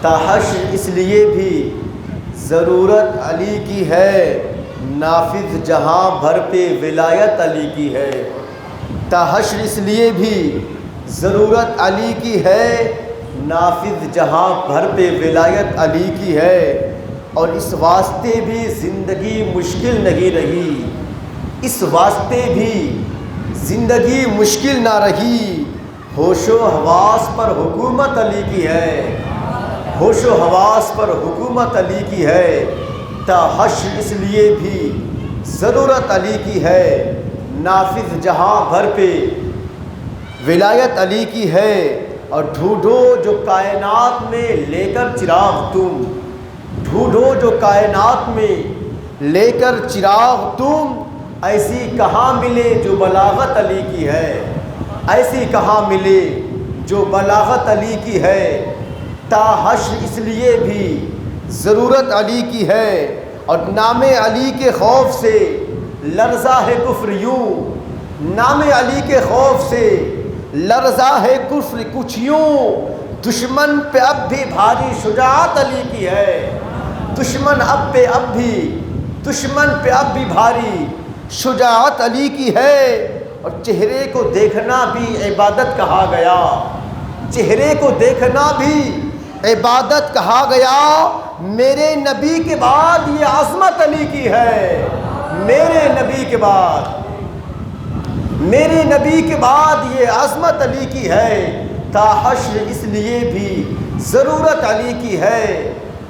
تا حشر اس لیے بھی ضرورت علی کی ہے، نافذ جہاں بھر پہ ولایت علی کی ہے۔ تا حشر اس لیے بھی ضرورت علی کی ہے، نافذ جہاں بھر پہ ولایت علی کی ہے۔ اور اس واسطے بھی زندگی مشکل نہیں رہی، اس واسطے بھی زندگی مشکل نہ رہی، ہوش و حواس پر حکومت علی کی ہے، ہوش و حواس پر حکومت علی کی ہے۔ تا حشر اس لیے بھی ضرورت علی کی ہے، نافذ جہاں بھر پہ ولایت علی کی ہے۔ اور ڈھونڈو جو کائنات میں لے کر چراغ تم، ڈھونڈو جو کائنات میں لے کر چراغ تم، ایسی کہاں ملے جو بلاغت علی کی ہے، ایسی کہاں ملے جو بلاغت علی کی ہے۔ تا حشر اس لیے بھی ضرورت علی کی ہے، اور نام علی کے خوف سے لرزا ہے کفر یوں، نام علی کے خوف سے لرزا ہے کفر کچھ یوں، دشمن پہ اب بھی بھاری شجاعت علی کی ہے، دشمن پہ اب بھی بھاری شجاعت علی کی ہے۔ اور چہرے کو دیکھنا بھی عبادت کہا گیا، چہرے کو دیکھنا بھی عبادت کہا گیا۔ میرے نبی کے بعد یہ عظمت علی کی ہے، میرے نبی کے بعد یہ عظمت علی کی ہے۔ تا حشر اس لیے بھی ضرورت علی کی ہے،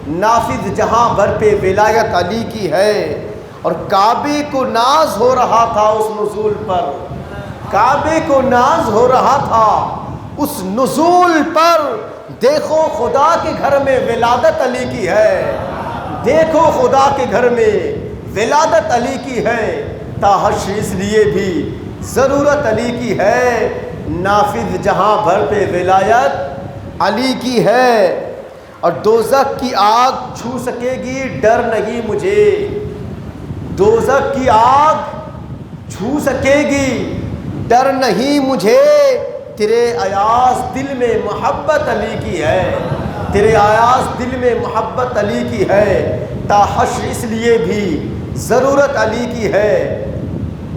نافذ جہاں بھر پہ ولایت علی کی ہے۔ اور کعبے کو ناز ہو رہا تھا اس نزول پر، کعبے کو ناز ہو رہا تھا اس نزول پر، دیکھو خدا کے گھر میں ولادت علی کی ہے، دیکھو خدا کے گھر میں ولادت علی کی ہے۔ تا حشر اس لیے بھی ضرورت علی کی ہے، نافذ جہاں بھر پہ ولایت علی کی ہے۔ اور دوزخ کی آگ چھو سکے گی ڈر نہیں مجھے، دوزخ کی آگ چھو سکے گی ڈر نہیں مجھے، تیرے ایاز دل میں محبت علی کی ہے، تیرے ایاز دل میں محبت علی کی ہے۔ تا حشر اس لیے بھی ضرورت علی کی ہے،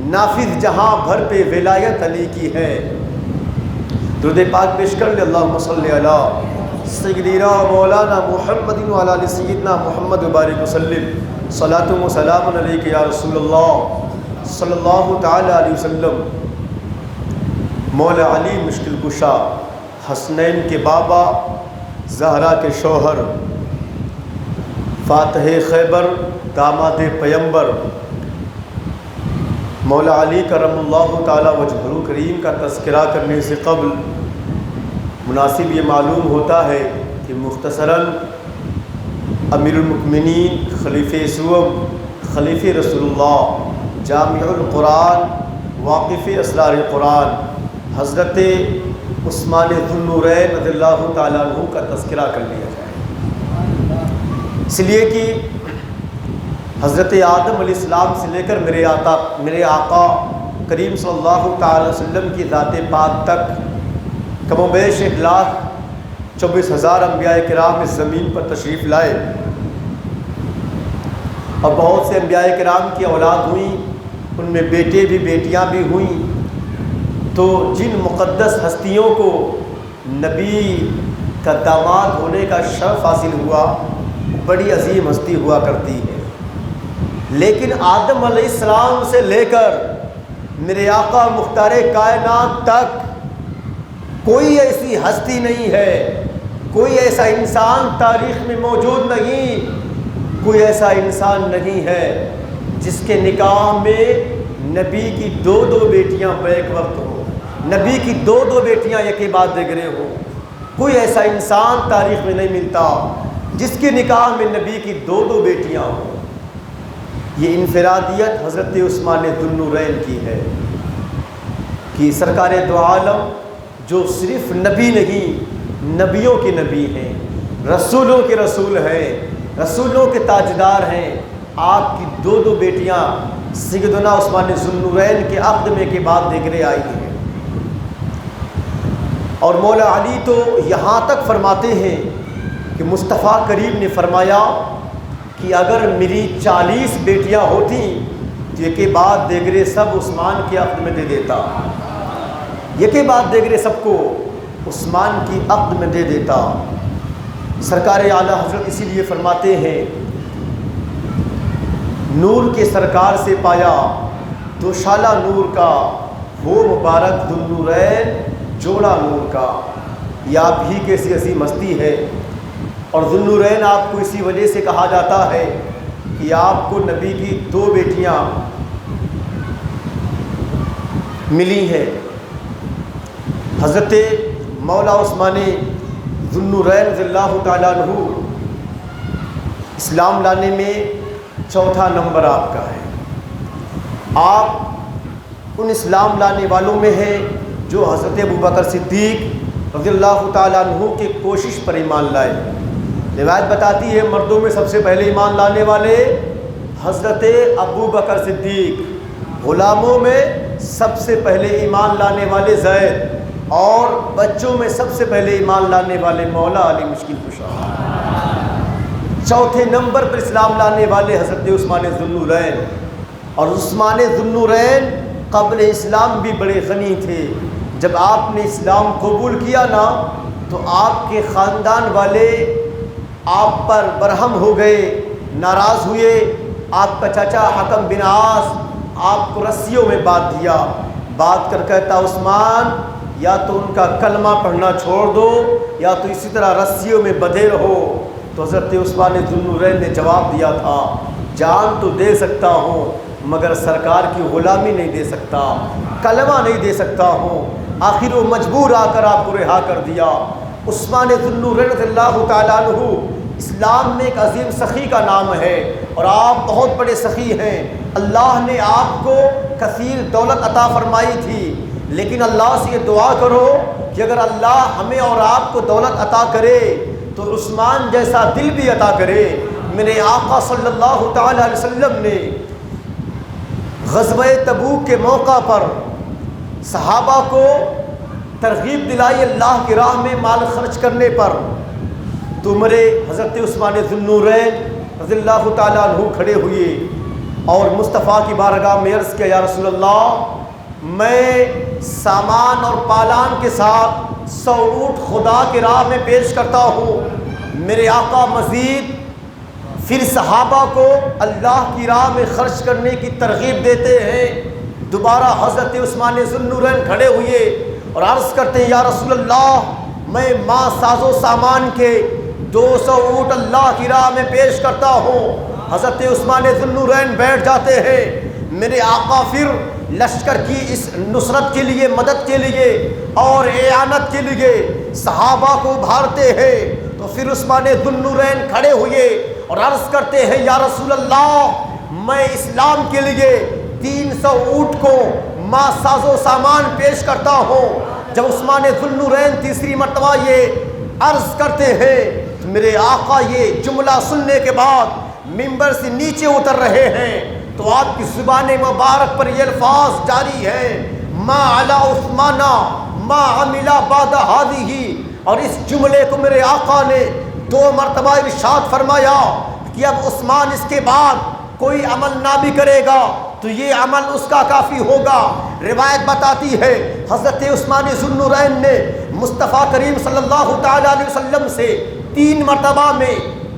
نافذ جہاں بھر پہ ولایت علی کی ہے۔ درود پاک پیش کر لے، اللہم صلی علی سیدنا مولانا محمد وعلی آل سیدنا محمد وبارک وسلم، صلاۃ و سلام علیک یا رسول اللہ صلی اللہ تعالی علیہ وسلم۔ مولا علی مشکل کشا، حسنین کے بابا، زہرا کے شوہر، فاتح خیبر، داماد پیمبر، مولا علی کرم اللہ تعالی وجہہ کریم کا تذکرہ کرنے سے قبل مناسب یہ معلوم ہوتا ہے کہ مختصراً امیر المؤمنین خلیفہ سوم، خلیفہ رسول اللہ، جامع القرآن، واقف اسرار قرآن، حضرت عثمان ذو النورین رضی اللہ تعالیٰ عنہ کا تذکرہ کر لیا جائے، اس لیے کہ حضرت آدم علیہ السلام سے لے کر میرے آقا کریم صلی اللہ تعالی وسلم کی ذات پاک تک کم و بیش 1,24,000 انبیاء کرام اس زمین پر تشریف لائے، اور بہت سے انبیاء کرام کی اولاد ہوئیں، ان میں بیٹے بھی بیٹیاں بھی ہوئیں۔ تو جن مقدس ہستیوں کو نبی کا داماد ہونے کا شرف حاصل ہوا، بڑی عظیم ہستی ہوا کرتی ہے، لیکن آدم علیہ السلام سے لے کر میرے آقا مختار کائنات تک کوئی ایسی ہستی نہیں ہے، کوئی ایسا انسان تاریخ میں موجود نہیں، کوئی ایسا انسان نہیں ہے جس کے نکاح میں نبی کی 2 بیٹیاں بیک وقت ہوں، نبی کی 2 بیٹیاں یکے بعد دیگرے ہوں۔ کوئی ایسا انسان تاریخ میں نہیں ملتا جس کے نکاح میں نبی کی 2 بیٹیاں ہوں۔ یہ انفرادیت حضرت عثمان ذو النورین کی ہے کہ سرکار دو عالم جو صرف نبی نہیں، نبیوں کے نبی ہیں، رسولوں کے رسول ہیں، رسولوں کے تاجدار ہیں، آپ کی 2 بیٹیاں سیدنا عثمان ذو النورین کے عقد میں کے بعد دیگرے آئی ہیں۔ اور مولا علی تو یہاں تک فرماتے ہیں کہ مصطفیٰ کریم نے فرمایا کہ اگر میری 40 بیٹیاں ہوتی تو یہ کے بعد دیگرے سب عثمان کے عقد میں دے دیتا، یہ کے بعد دیگرے سب کو عثمان کی عقد میں دے دیتا۔ سرکار اعلیٰ حضرت اسی لیے فرماتے ہیں نور کے سرکار سے پایا دو شالہ نور کا، وہ مبارک ذوالنورین جوڑا نور کا۔ یہ آپ ہی کی ایسی عظیم ہستی ہے، اور ذوالنورین آپ کو اسی وجہ سے کہا جاتا ہے کہ آپ کو نبی کی 2 بیٹیاں ملی ہیں۔ حضرت مولا عثمان ذوالنورین رضی اللہ تعالیٰ عنہ اسلام لانے میں 4تھا نمبر آپ کا ہے۔ آپ ان اسلام لانے والوں میں ہیں جو حضرت ابوبکر صدیق رضی اللہ تعالیٰ عنہ کی کوشش پر ایمان لائے۔ روایت بتاتی ہے مردوں میں سب سے پہلے ایمان لانے والے حضرت ابوبکر صدیق، غلاموں میں سب سے پہلے ایمان لانے والے زید، اور بچوں میں سب سے پہلے ایمان لانے والے مولا علی مشکل کشا۔ 4تھے نمبر پر اسلام لانے والے حضرت عثمان ذوالنورین، اور عثمان ذوالنورین قبل اسلام بھی بڑے غنی تھے۔ جب آپ نے اسلام قبول کیا نا تو آپ کے خاندان والے آپ پر برہم ہو گئے، ناراض ہوئے۔ آپ کا چچا حکم بن عاص آپ کو رسیوں میں باندھ دیا، باندھ کر کہتا عثمان یا تو ان کا کلمہ پڑھنا چھوڑ دو یا تو اسی طرح رسیوں میں بندھے رہو۔ تو حضرت عثمان ذوالنورین نے جواب دیا تھا جان تو دے سکتا ہوں مگر سرکار کی غلامی نہیں دے سکتا، کلمہ نہیں دے سکتا ہوں۔ آخر وہ مجبور آ کر آپ کو رہا کر دیا۔ عثمان ذوالنورین رضی اللہ تعالیٰ عنہ اسلام میں ایک عظیم سخی کا نام ہے، اور آپ بہت بڑے سخی ہیں۔ اللہ نے آپ کو کثیر دولت عطا فرمائی تھی، لیکن اللہ سے یہ دعا کرو کہ اگر اللہ ہمیں اور آپ کو دولت عطا کرے تو عثمان جیسا دل بھی عطا کرے۔ میرے آقا صلی اللہ تعالی علیہ وسلم نے غزوہ تبوک کے موقع پر صحابہ کو ترغیب دلائی اللہ کی راہ میں مال خرچ کرنے پر، تو میرے حضرت عثمان ذوالنورین رضی اللہ تعالیٰ عنہ کھڑے ہوئے اور مصطفیٰ کی بارگاہ میں عرض کیا یا رسول اللہ، میں سامان اور پالان کے ساتھ 100 اونٹ خدا کی راہ میں پیش کرتا ہوں۔ میرے آقا مزید پھر صحابہ کو اللہ کی راہ میں خرچ کرنے کی ترغیب دیتے ہیں۔ دوبارہ حضرت عثمان ذوالنورین کھڑے ہوئے اور عرض کرتے ہیں یا رسول اللہ، میں ماں ساز و سامان کے 200 اونٹ اللہ کی راہ میں پیش کرتا ہوں۔ حضرت عثمان ذوالنورین بیٹھ جاتے ہیں۔ میرے آقا پھر لشکر کی اس نصرت کے لیے، مدد کے لیے اور اعانت کے لیے صحابہ کو ابھارتے ہیں، تو پھر عثمان ذوالنورین کھڑے ہوئے اور عرض کرتے ہیں یا رسول اللہ، میں اسلام کے لیے 300 اونٹ کو ماں ساز و سامان پیش کرتا ہوں۔ جب عثمان ذوالنورین تیسری مرتبہ یہ عرض کرتے ہیں تو میرے آقا یہ جملہ سننے کے بعد منبر سے نیچے اتر رہے ہیں، تو آپ کی زبان مبارک پر یہ الفاظ جاری ہیں ما علی عثمان ما عمل بعد ہذہ، اور اس جملے کو میرے آقا نے 2 مرتبہ ارشاد فرمایا کہ اب عثمان اس کے بعد کوئی عمل نہ بھی کرے گا تو یہ عمل اس کا کافی ہوگا۔ روایت بتاتی ہے حضرت عثمان ذوالنورین نے مصطفیٰ کریم صلی اللہ تعالیٰ علیہ وسلم سے 3 مرتبہ میں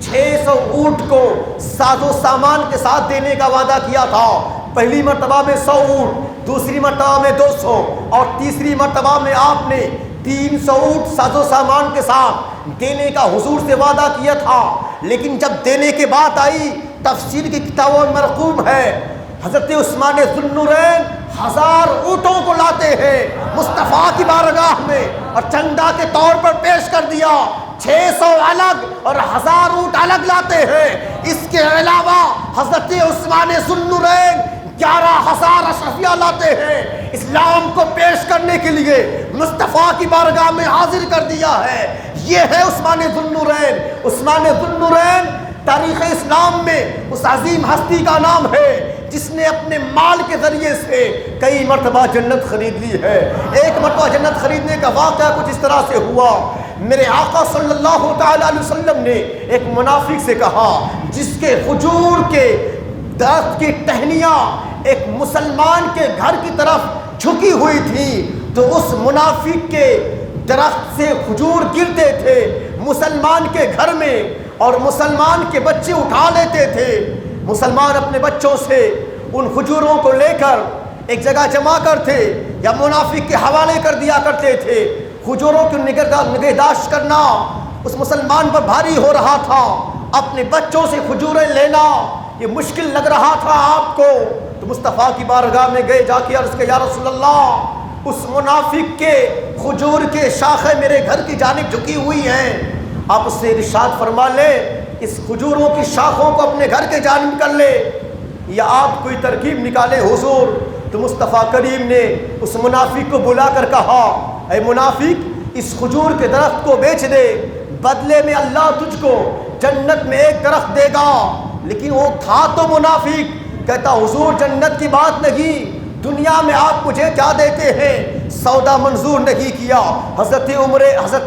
600 اونٹ کو ساز و سامان کے ساتھ دینے کا وعدہ کیا تھا۔ پہلی مرتبہ میں 100 اونٹ، دوسری مرتبہ میں 200، اور تیسری مرتبہ میں آپ نے 300 اونٹ ساز و سامان کے ساتھ دینے کا حضور سے وعدہ کیا تھا۔ لیکن جب دینے کے بعد آئی، تفسیر کی کتابوں میں مرقوم ہے حضرت عثمان ذوالنورین 1000 اونٹوں کو لاتے ہیں مصطفیٰ کی بارگاہ میں اور چندہ کے طور پر پیش کر دیا۔ 600 الگ اور 1000 اونٹ الگ لاتے ہیں۔ اس کے علاوہ حضرت عثمان ذوالنورین 11,000 اشرفیہ لاتے ہیں، اسلام کو پیش کرنے کے لیے مصطفیٰ کی بارگاہ میں حاضر کر دیا ہے۔ یہ ہے عثمان ذوالنورین۔ عثمان ذوالنورین تاریخ اسلام میں اس عظیم ہستی کا نام ہے جس نے اپنے مال کے ذریعے سے کئی مرتبہ جنت خرید لی ہے۔ ایک مرتبہ جنت خریدنے کا واقعہ کچھ اس طرح سے ہوا میرے آقا صلی اللہ تعالیٰ علیہ وسلم نے ایک منافق سے کہا جس کے کھجور کے درخت کی ٹہنیاں ایک مسلمان کے گھر کی طرف جھکی ہوئی تھی تو اس منافق کے درخت سے کھجور گرتے تھے مسلمان کے گھر میں اور مسلمان کے بچے اٹھا لیتے تھے. مسلمان اپنے بچوں سے ان کھجوروں کو لے کر ایک جگہ جمع کرتے یا منافق کے حوالے کر دیا کرتے تھے. کھجوروں کی نگہداشت کرنا اس مسلمان پر بھاری ہو رہا تھا. اپنے بچوں سے کھجوریں لینا یہ مشکل لگ رہا تھا آپ کو. تو مصطفیٰ کی بارگاہ میں گئے, جا کے عرض کیا یا رسول اللہ اس منافق کے کھجور کے شاخیں میرے گھر کی جانب جھکی ہوئی ہیں, آپ اس سے ارشاد فرما لے اس کھجوروں کی شاخوں کو اپنے گھر کے جانب کر لے, یا آپ کوئی ترکیب نکالے حضور. تو مصطفیٰ کریم نے اس منافق کو بلا کر کہا اے منافق اس کھجور کے درخت کو بیچ دے, بدلے میں اللہ تجھ کو جنت میں ایک درخت دے گا. لیکن وہ تھا تو منافق, کہتا حضور جنت کی بات نہیں, دنیا میں آپ مجھے کیا دیتے ہیں, سودا منظور نہیں کیا. حضرت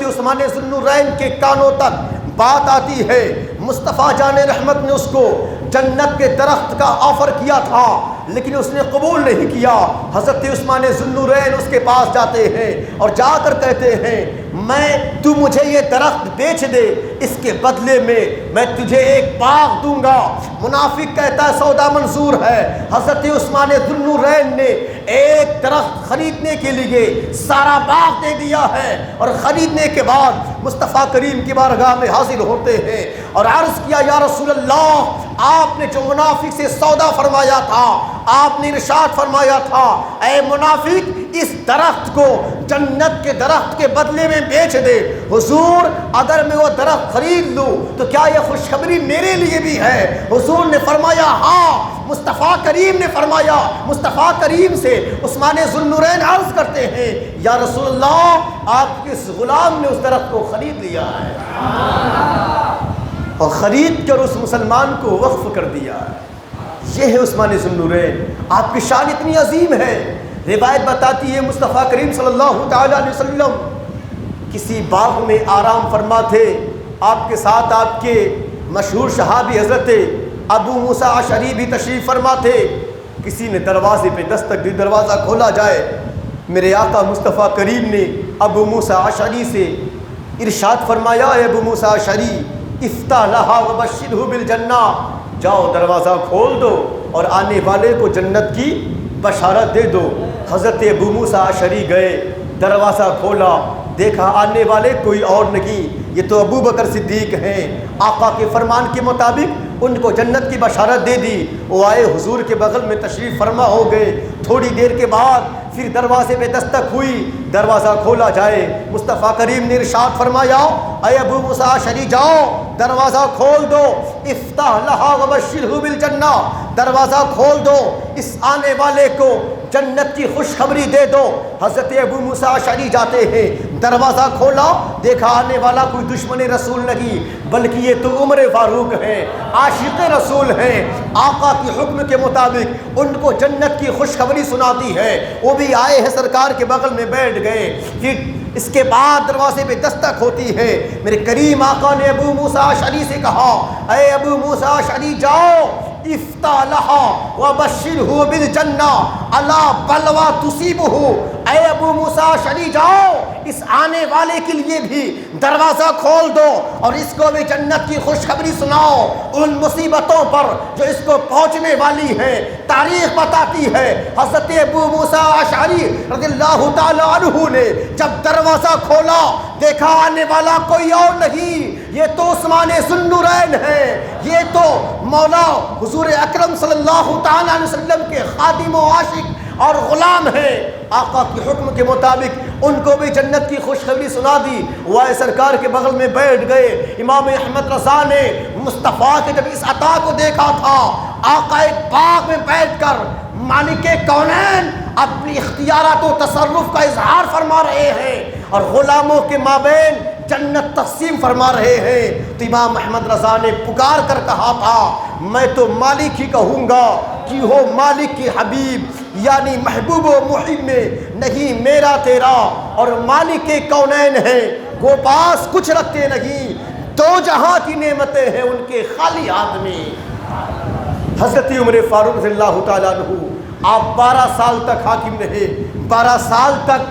عثمان ذو النورین کے کانوں تک بات آتی ہے مصطفیٰ جان رحمت نے اس کو جنت کے درخت کا آفر کیا تھا لیکن اس نے قبول نہیں کیا. حضرت عثمان ذو النورین اس کے پاس جاتے ہیں اور جا کر کہتے ہیں تو مجھے یہ درخت بیچ دے, اس کے بدلے میں تجھے ایک باغ دوں گا. منافق کہتا ہے سودا منظور ہے. حضرت عثمان ذو النورین نے ایک درخت خریدنے کے لیے سارا باغ دے دیا ہے اور خریدنے کے بعد مصطفیٰ کریم کی بارگاہ میں حاضر ہوتے ہیں اور عرض کیا یا رسول اللہ آپ نے جو منافق سے سودا فرمایا تھا آپ نے ارشاد فرمایا تھا اے منافق اس درخت کو جنت کے درخت کے بدلے میں بیچ دے. حضور اگر میں وہ درخت خرید لوں تو کیا یہ خوشخبری میرے لیے بھی ہے؟ حضور نے فرمایا ہاں. مصطفیٰ کریم نے فرمایا, مصطفیٰ کریم سے عثمان ذو النورین عرض کرتے ہیں یا رسول اللہ آپ کے اس غلام نے اس درخت کو خرید لیا ہے اور خرید کر اس مسلمان کو وقف کر دیا ہے. یہ ہے عثمان ذو النورین, آپ کی شان اتنی عظیم ہے. روایت بتاتی ہے مصطفیٰ کریم صلی اللہ تعالیٰ علیہ وسلم کسی باغ میں آرام فرما تھے, آپ کے ساتھ آپ کے مشہور صحابی حضرت ابو موسیٰ اشعری بھی تشریف فرما تھے. کسی نے دروازے پہ دستک دی, دروازہ کھولا جائے. میرے آقا مصطفیٰ کریم نے ابو موسیٰ اشعری سے ارشاد فرمایا اے ابو موسیٰ اشعری افتح لہا وبشرہ بالجنہ, جاؤ دروازہ کھول دو اور آنے والے کو جنت کی بشارت دے دو. حضرت ابو موسیٰ اشعری گئے, دروازہ کھولا, دیکھا آنے والے کوئی اور نہیں, یہ تو ابو بکر صدیق ہیں. آقا کے فرمان کے مطابق ان کو جنت کی بشارت دے دی. وہ آئے حضور کے بغل میں تشریف فرما ہو گئے. تھوڑی دیر کے بعد پھر دروازے پہ دستک ہوئی, دروازہ کھولا جائے. مصطفیٰ کریم نے ارشاد فرمایا اے ابو موسیٰ اشعری جاؤ دروازہ کھول دو, افتح لہا وبشرہ بالجنہ, دروازہ کھول دو, اس آنے والے کو جنت کی خوشخبری دے دو. حضرت ابو موسیٰ اشعری جاتے ہیں, دروازہ کھولا, دیکھا آنے والا کوئی دشمن رسول نہیں بلکہ یہ تو عمر فاروق ہیں, عاشق رسول ہیں. آقا کی حکم کے مطابق ان کو جنت کی خوشخبری سناتی ہے. وہ بھی آئے ہیں سرکار کے بغل میں بیٹھ گئے. پھر اس کے بعد دروازے پہ دستک ہوتی ہے. میرے کریم آقا نے ابو موسیٰ اشعری سے کہا اے ابو موسیٰ اشعری جاؤ افتح لہا وبشرہ بالجنہ الا بلوى تصیبہ. اے ابو موسیٰ اشعری جاؤ اس آنے والے کے لیے بھی دروازہ کھول دو اور اس کو بھی جنت کی خوشخبری سناؤ ان مصیبتوں پر جو اس کو پہنچنے والی ہے. تاریخ بتاتی ہے حضرت ابو موسیٰ اشعری رضی اللہ تعالی عنہ نے جب دروازہ کھولا دیکھا آنے والا کوئی اور نہیں, یہ تو عثمان ذو النورین ہے, یہ تو مولا حضور اکرم صلی اللہ تعالی علیہ وسلم کے خادم و عاشق اور غلام ہیں. آقا کی حکم کے مطابق ان کو بھی جنت کی خوشخبری سنا دی. وہ سرکار کے بغل میں بیٹھ گئے. امام احمد رضا نے مصطفیٰ کے جب اس عطا کو دیکھا تھا, آقا ایک باغ میں بیٹھ کر مالک کونین اپنی اختیارات و تصرف کا اظہار فرما رہے ہیں اور غلاموں کے مابین جنت تقسیم فرما رہے ہیں. تو امام احمد رضا نے پکار کر کہا تھا میں تو مالک ہی کہوں گا کہ ہو مالک کی حبیب, یعنی محبوب و محب میں نہیں میرا تیرا, اور مالک کونین ہے وہ پاس کچھ رکھتے نہیں، دو جہاں کی نعمتیں ہیں ان کے خالی ہاتھ میں۔ حضرت عمر فاروق رضی اللہ تعالیٰ عنہ آپ 12 سال تک حاکم رہے، 12 سال تک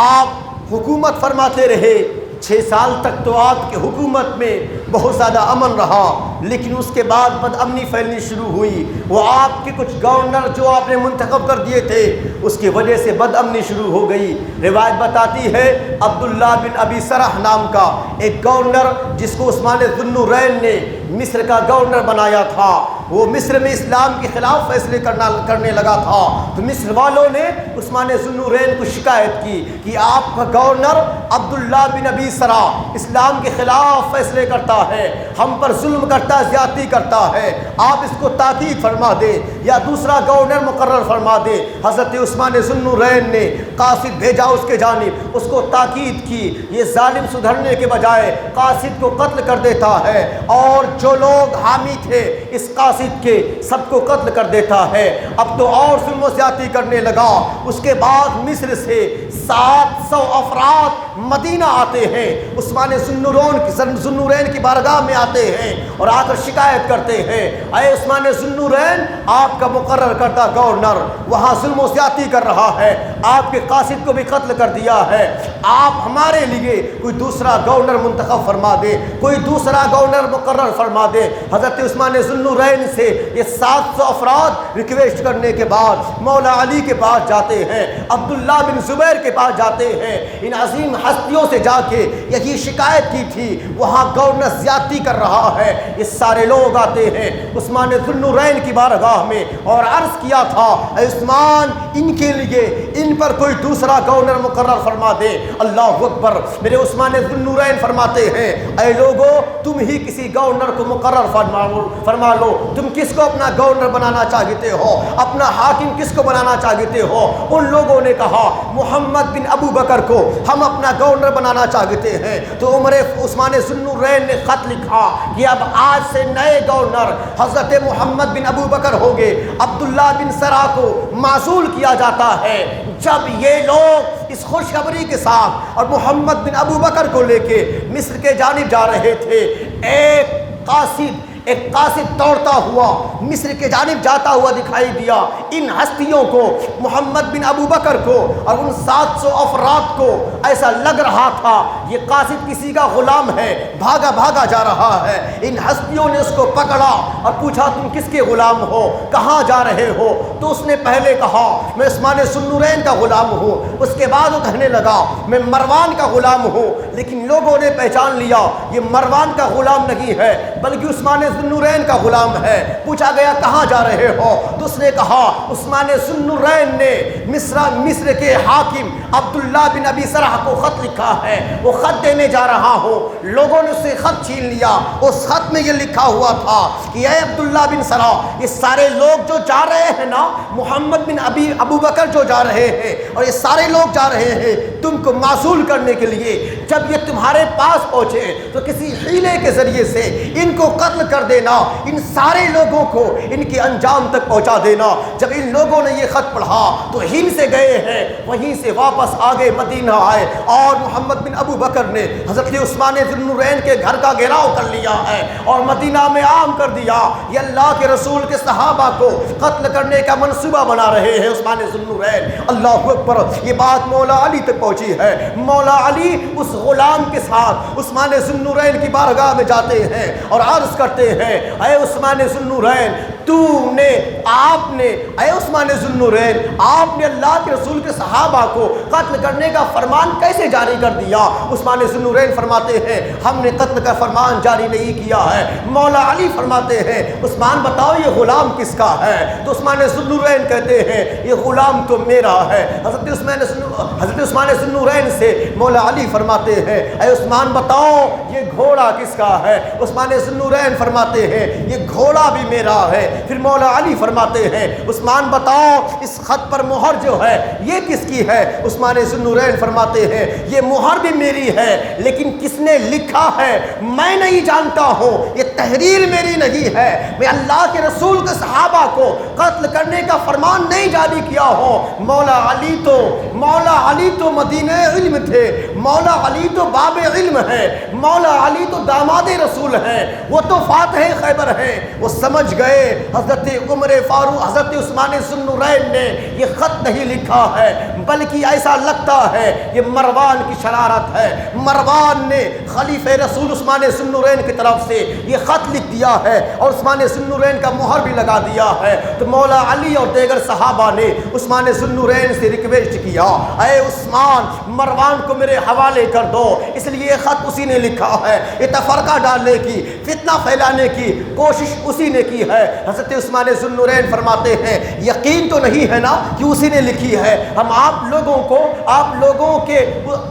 آپ حکومت فرماتے رہے، 6 سال تک تو آپ کی حکومت میں بہت زیادہ امن رہا، لیکن اس کے بعد بد امنی پھیلنی شروع ہوئی۔ وہ آپ کے کچھ گورنر جو آپ نے منتخب کر دیے تھے اس کی وجہ سے بد امنی شروع ہو گئی۔ روایت بتاتی ہے عبداللہ بن ابی سرح نام کا ایک گورنر جس کو عثمان ذو النورین نے مصر کا گورنر بنایا تھا، وہ مصر میں اسلام کے خلاف فیصلے کرنے لگا تھا، تو مصر والوں نے عثمان ذو النورین کو شکایت کی کہ آپ کا گورنر عبداللہ بن ابی سرح اسلام کے خلاف فیصلے کرتا ہے، ہم پر ظلم کرتا ہے، زیادتی کرتا ہے، آپ اس کو تاکید فرما دے یا دوسرا گورنر مقرر فرما دے۔ حضرت عثمان ذو النورین نے قاصد بھیجا اس کے جانب، اس کو تاکید کی، یہ ظالم سدھرنے کے بجائے قاصد کو قتل کر دیتا ہے، اور جو لوگ حامی تھے اس قاصد کے سب کو قتل کر دیتا ہے۔ اب تو اور ظلم و زیادتی کرنے لگا۔ اس کے بعد مصر سے 700 افراد مدینہ آتے ہیں، عثمان ذو النورین کی بارگاہ میں آتے ہیں اور آ کر شکایت کرتے ہیں، اے عثمان ذو النورین، آپ کا مقرر کردہ گورنر وہاں ظلم و زیادتی کر رہا ہے، آپ کے قاصد کو بھی قتل کر دیا ہے، آپ ہمارے لیے کوئی دوسرا گورنر منتخب فرما دے، کوئی دوسرا گورنر مقرر فرما دے۔ حضرت عثمان ذو النورین سے یہ 700 افراد ریکویسٹ کرنے کے بعد مولا علی کے پاس جاتے ہیں، عبداللہ بن زبیر کے پاس جاتے ہیں، ان عظیم ہستیوں سے جا کے یہی شکایت کی تھی، وہاں گورنر زیادتی کر رہا ہے۔ یہ سارے لوگ آتے ہیں عثمان ذو النورین کی بارگاہ میں اور عرض کیا تھا، اے عثمان، ان کے لیے ان پر کوئی دوسرا گورنر مقرر فرما دے۔ اللہ اکبر، میرے عثمان ذو النورین فرماتے ہیں، اے لوگو، تم ہی کسی گورنر کو مقرر فرما لو، تم کس کو اپنا گورنر بنانا چاہتے ہو، اپنا حاکم کس کو بنانا چاہتے ہو؟ ان لوگوں نے کہا محمد بن ابو بکر کو ہم اپنا گورنر بنانا چاہتے ہیں۔ تو عثمان ذو النورین نے خط لکھا کہ اب آج سے نئے گورنر حضرت محمد بن ابو بکر ہو گے، عبداللہ بن سرح کو معزول کیا جاتا ہے۔ جب یہ لوگ اس خوشخبری کے ساتھ اور محمد بن ابو بکر کو لے کے مصر کے جانب جا رہے تھے، ایک قاصد دوڑتا ہوا مصر کے جانب جاتا ہوا دکھائی دیا۔ ان ہستیوں کو، محمد بن ابو بکر کو اور ان 700 افراد کو ایسا لگ رہا تھا یہ قاصد کسی کا غلام ہے، بھاگا بھاگا جا رہا ہے۔ ان ہستیوں نے اس کو پکڑا اور پوچھا، تم کس کے غلام ہو، کہاں جا رہے ہو؟ تو اس نے پہلے کہا میں عثمان ذو النورین کا غلام ہوں، اس کے بعد وہ کہنے لگا میں مروان کا غلام ہوں، لیکن لوگوں نے پہچان لیا یہ مروان کا غلام نہیں ہے بلکہ عثمان ذو النورین کا غلام ہے۔ پوچھا گیا کہاں جا رہے ہو؟ تو اس نے کہا عثمان ذو النورین نے مصر کے حاکم عبداللہ بن ابی سرح کو خط لکھا ہے، وہ خط دینے جا رہا ہوں۔ لوگوں نے اس سے خط چھین لیا، اس خط میں یہ لکھا ہوا تھا کہ اے عبداللہ بن سرح، یہ سارے لوگ جو جا رہے ہیں نا، محمد بن ابو بکر جو جا رہے ہیں اور یہ سارے لوگ جا رہے ہیں تم کو معزول کرنے کے لیے، جب یہ تمہارے پاس پہنچے تو کسی حیلے کے ذریعے سے ان کو قتل کر دینا، ان سارے لوگوں کو ان کے انجام تک پہنچا دینا۔ جب ان لوگوں نے یہ خط پڑھا تو ہند سے گئے ہیں، وہیں سے واپس آگے مدینہ آئے اور محمد بن ابو بکر نے حضرت عثمان ذو النورین کے گھر کا گھیراؤ کر لیا ہے اور مدینہ میں عام کر دیا یہ اللہ کے رسول کے صحابہ کو قتل کرنے کا منصوبہ بنا رہے ہیں عثمان ذو النورین۔ اللہ اکبر، یہ بات مولا علی تک پہنچی ہے۔ مولا علی اس غلام کے ساتھ عثمان ذو النورین کی بارگاہ میں جاتے ہیں اور عرض کرتے ہیں، اے عثمان ذو النورین، اے عثمان ذو النورین، آپ نے اللہ کے رسول کے صحابہ کو قتل کرنے کا فرمان کیسے جاری کر دیا؟ عثمان ذو النورین فرماتے ہیں ہم نے قتل کا فرمان جاری نہیں کیا ہے۔ مولا علی فرماتے ہیں عثمان بتاؤ یہ غلام کس کا ہے؟ تو عثمان ذو النورین کہتے ہیں یہ غلام تو میرا ہے۔ حضرت عثمان ذو النورین سے مولا علی فرماتے ہیں اے عثمان بتاؤ یہ گھوڑا کس کا ہے؟ عثمان ذو النورین فرماتے ہیں یہ گھوڑا بھی میرا ہے۔ پھر مولا علی فرماتے ہیں عثمان بتاؤ اس خط پر مہر جو ہے یہ کس کی ہے؟ عثمان ذو النورین فرماتے ہیں یہ مہر بھی میری ہے لیکن کس نے لکھا ہے میں نہیں جانتا ہوں، یہ تحریر میری نہیں ہے، میں اللہ کے رسول کے صحابہ کو قتل کرنے کا فرمان نہیں جاری کیا ہوں۔ مولا علی تو مدینہ علم تھے، مولا علی تو باب علم ہے، مولا علی تو داماد رسول ہیں، وہ تو فاتح خیبر ہیں۔ وہ سمجھ گئے حضرت عمر فاروق حضرت عثمان ذو النورین نے یہ خط نہیں لکھا ہے بلکہ ایسا لگتا ہے یہ مروان کی شرارت ہے، مروان نے خلیفہ رسول عثمان ذو النورین کی طرف سے یہ خط لکھ دیا ہے اور عثمان ذو النورین کا مہر بھی لگا دیا ہے۔ تو مولا علی اور دیگر صحابہ نے عثمان ذو النورین سے ریکویسٹ کیا اے عثمان مروان کو میرے حوالے کر دو، اس لیے یہ خط اسی نے لکھا ہے، یہ تفرقہ ڈالنے کی فتنہ پھیلانے کی کوشش اسی نے کی ہے۔ حضرت عثمان ذو النورین فرماتے ہیں یقین تو نہیں ہے نا کہ اسی نے لکھی ہے، ہم آپ لوگوں کے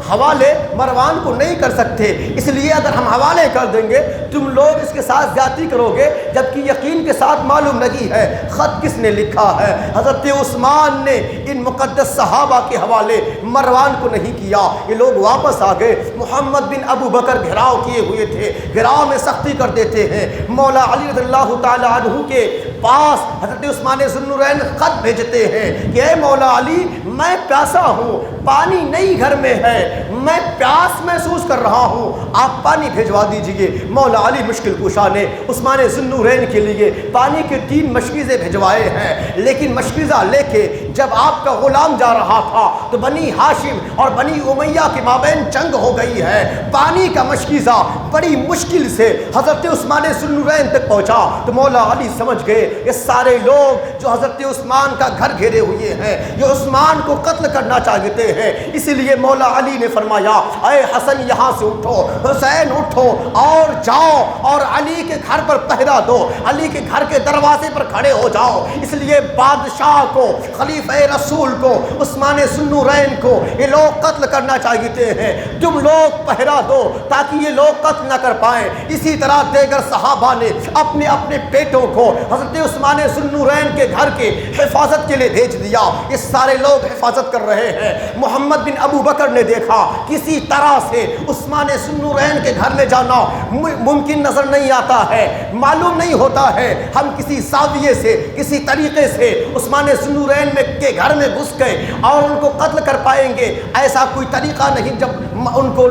حوالے مروان کو نہیں کر سکتے، اس لیے اگر ہم حوالے کر دیں گے تم لوگ اس کے ساتھ زیادتی کرو گے، جبکہ یقین کے ساتھ معلوم نہیں ہے خط کس نے لکھا ہے۔ حضرت عثمان نے ان مقدس صحابہ کے حوالے مروان کو نہیں کیا، یہ لوگ واپس آ گئے۔ محمد بن ابو بکر گھیراؤ کیے ہوئے تھے، گھیراؤ میں سختی کر دیتے ہیں۔ مولا علی رضی اللہ تعالی عنہ کے پاس حضرت عثمان ذو النورین خط بھیجتے ہیں کہ اے مولا علی میں پیاسا ہوں، پانی نہیں گھر میں ہے، میں پیاس محسوس کر رہا ہوں، آپ پانی بھیجوا دیجئے۔ مولا علی مشکل کشا نے عثمان ذو النورین کے لیے پانی کے 3 مشکیزیں بھیجوائے ہیں، لیکن مشکیزہ لے کے جب آپ کا غلام جا رہا تھا تو بنی ہاشم اور بنی امیہ کے مابین جنگ ہو گئی ہے، پانی کا مشکیزہ بڑی مشکل سے حضرت عثمان ذو النورین تک پہنچا۔ تو مولا علی سمجھ گئے یہ سارے لوگ جو حضرت عثمان کا گھر گھیرے ہوئے ہیں یہ عثمان کو قتل کرنا چاہتے ہیں، اس لیے مولا علی نے فرمایا اے حسن یہاں سے اٹھو، حسین اٹھو اور جاؤ اور علی کے گھر پر پہرا دو، علی کے گھر کے دروازے پر کھڑے ہو جاؤ۔ اس لیے بادشاہ کو، خلیفہ رسول کو، عثمان ذو النورین کو یہ لوگ قتل کرنا چاہتے ہیں، تم لوگ پہرا دو تاکہ یہ لوگ قتل نہ کر پائیں۔ اسی طرح دیگر صحابہ نے اپنے اپنے بیٹوں کو حضرت عثمان ذو النورین کے گھر کے حفاظت کے لیے بھیج دیا، یہ سارے لوگ حفاظت کر رہے ہیں۔ محمد بن ابو بکر نے دیکھا کسی طرح سے عثمان ذو النورین کے گھر میں جانا ممکن نظر نہیں آتا ہے، معلوم نہیں ہوتا ہے ہم کسی زاویے سے کسی طریقے سے عثمان ذو النورین کے گھر میں گھس گئے اور ان کو قتل کر پائیں گے، ایسا کوئی طریقہ نہیں۔ جب ان کو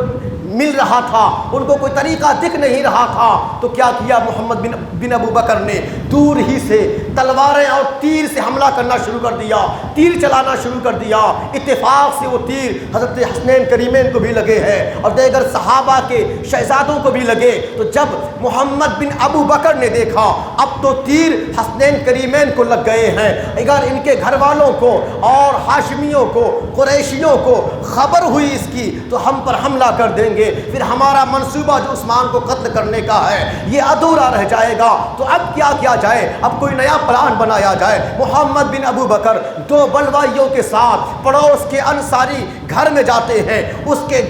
مل رہا تھا ان کو کوئی طریقہ دکھ نہیں رہا تھا تو کیا کیا محمد بن ابو بکر نے دور ہی سے تلواریں اور تیر سے حملہ کرنا شروع کر دیا، تیر چلانا شروع کر دیا۔ اتفاق سے وہ تیر حضرت حسنین کریمین کو بھی لگے ہیں اور دیگر صحابہ کے شہزادوں کو بھی لگے۔ تو جب محمد بن ابو بکر نے دیکھا اب تو تیر حسنین کریمین کو لگ گئے ہیں، اگر ان کے گھر والوں کو اور ہاشمیوں کو قریشیوں کو خبر ہوئی اس کی تو ہم پر حملہ کر دیں گے، پھر ہمارا منصوبہ جو عثمان کو قتل کرنے کا ہے یہ ادھورا رہ جائے گا۔ تو اب کیا کیا جائے، اب کوئی نیا پلان بنایا جائے۔ محمد بن ابو بکر 2 بلوائیوں کے ساتھ پڑوس کے انصاری گھر میں جاتے ہیں، اس کے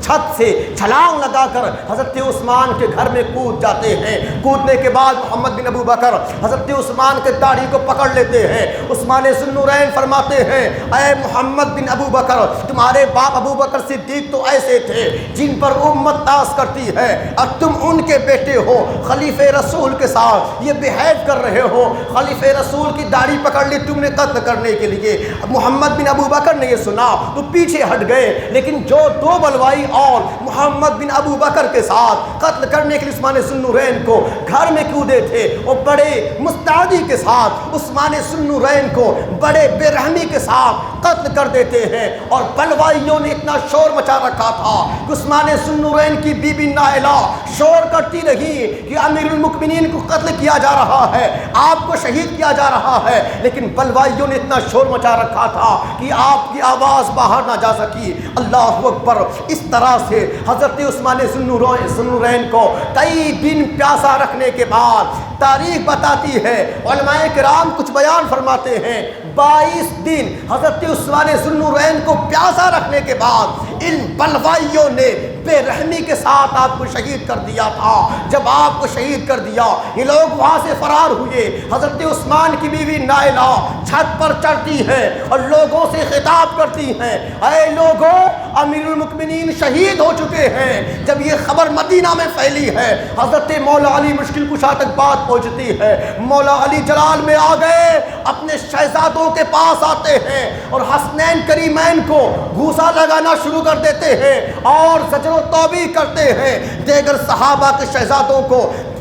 چھت سے چھلانگ لگا کر حضرت عثمان کے گھر میں کود جاتے ہیں۔ کودنے کے بعد محمد بن ابو بکر حضرت عثمان کے داڑھی کو پکڑ لیتے ہیں۔ عثمان ذو النورین فرماتے ہیں اے محمد بن ابو بکر تمہارے باپ ابو بکر صدیق تو ایسے تھے جن پر امت ناز کرتی ہے اور تم ان کے بیٹے ہو، خلیفہ رسول کے ساتھ یہ بہیو کر رہے ہو، خلیفہ رسول کی داڑھی پکڑ لی تم نے قتل کرنے کے لیے۔ محمد بن ابو بکر نے یہ سنا تو پیچھے ہٹ گئے، لیکن جو 2 بلوائی اور محمد بن ابو بکر کے ساتھ قتل کرنے کے لیے عثمان ذو النورین کو گھر میں کودے تھے، وہ بڑے مستعدی کے ساتھ عثمان ذو النورین کو بڑے بے رحمی کے ساتھ قتل کر دیتے ہیں۔ اور بلوائیوں نے اتنا شور مچا رکھا تھا کہ عثمان ذو النورین کی بی بی نائلہ شور کرتی رہی کہ امیر المؤمنین کو قتل کیا جا رہا ہے، آپ کو شہید کیا جا رہا ہے، لیکن بلوائیوں نے اتنا شور مچا رکھا تھا کہ آپ کی آواز باہر نہ جا سکی۔ اللہ اکبر۔ اس طرح سے حضرت عثمان ذو النورین کو کئی دن پیاسا رکھنے کے بعد تاریخ بتاتی ہے، علماء کرام کچھ بیان فرماتے ہیں 22 دن حضرت عثمان ذو النورین کو پیاسا رکھنے کے بعد ان بلوائیوں نے بے رحمی کے ساتھ آپ کو شہید کر دیا تھا۔ جب آپ کو شہید کر دیا یہ لوگ وہاں سے فرار ہوئے۔ حضرت عثمان کی بیوی نائلہ چھت پر چڑھتی ہے اور لوگوں سے خطاب کرتی ہیں، اے لوگوں، امیر المؤمنین شہید ہو چکے ہیں۔ جب یہ خبر مدینہ میں پھیلی ہے حضرت مولا علی مشکل کشا تک بات پہنچتی ہے۔ مولا علی جلال میں آ گئے، اپنے شہزادوں کے پاس آتے ہیں اور حسنین کریمین کو گھوسا لگانا شروع کر دیتے ہیں اور زجر و توبیخ کرتے ہیں۔ دیگر صحابہ کے شہزادوں کو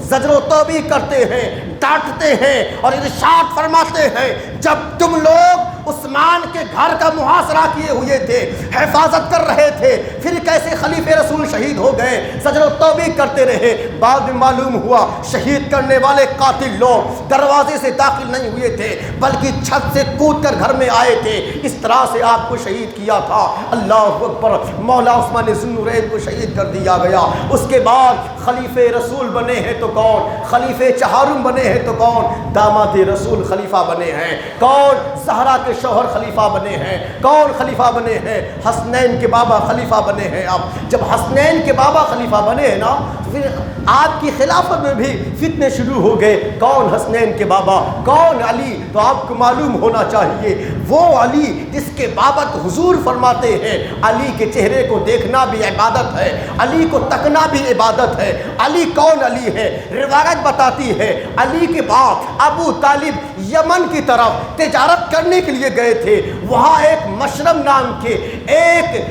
زجر و توبیخ کرتے ہیں، ڈانٹتے ہیں اور ارشاد فرماتے ہیں، جب تم لوگ عثمان کے گھر کا محاصرہ کیے ہوئے تھے، حفاظت کر رہے تھے، پھر کیسے خلیفہ رسول شہید ہو گئے؟ زجر و توبیخ کرتے رہے۔ بعد میں معلوم ہوا شہید کرنے والے قاتل لوگ دروازے سے داخل نہیں ہوئے تھے بلکہ چھت سے کود کر گھر میں آئے تھے۔ اس طرح سے آپ کو شہید کیا تھا۔ اللہ اکبر، مولا عثمان ذو النورین کو شہید کر دیا گیا۔ اس کے بعد خلیفہ رسول بنے ہیں تو کون؟ خلیفہ چہارم بنے ہیں تو کون؟ داماد رسول خلیفہ بنے ہیں۔ کون؟ زہرا کے شوہر خلیفہ بنے ہیں۔ کون خلیفہ بنے ہیں؟ حسنین کے بابا خلیفہ بنے ہیں۔ اب جب حسنین کے بابا خلیفہ بنے ہیں نا تو پھر آپ کی خلافت میں بھی فتنے شروع ہو گئے۔ کون حسنین کے بابا؟ کون علی؟ تو آپ کو معلوم ہونا چاہیے وہ علی جس کے بابت حضور فرماتے ہیں علی کے چہرے کو دیکھنا بھی عبادت ہے، علی کو تکنا بھی عبادت ہے۔ علی کون علی ہے؟ روایت بتاتی ہے علی کے باپ ابو طالب یمن کی طرف تجارت کرنے کے لیے گئے تھے۔ وہاں ایک مشرم نام کے ایک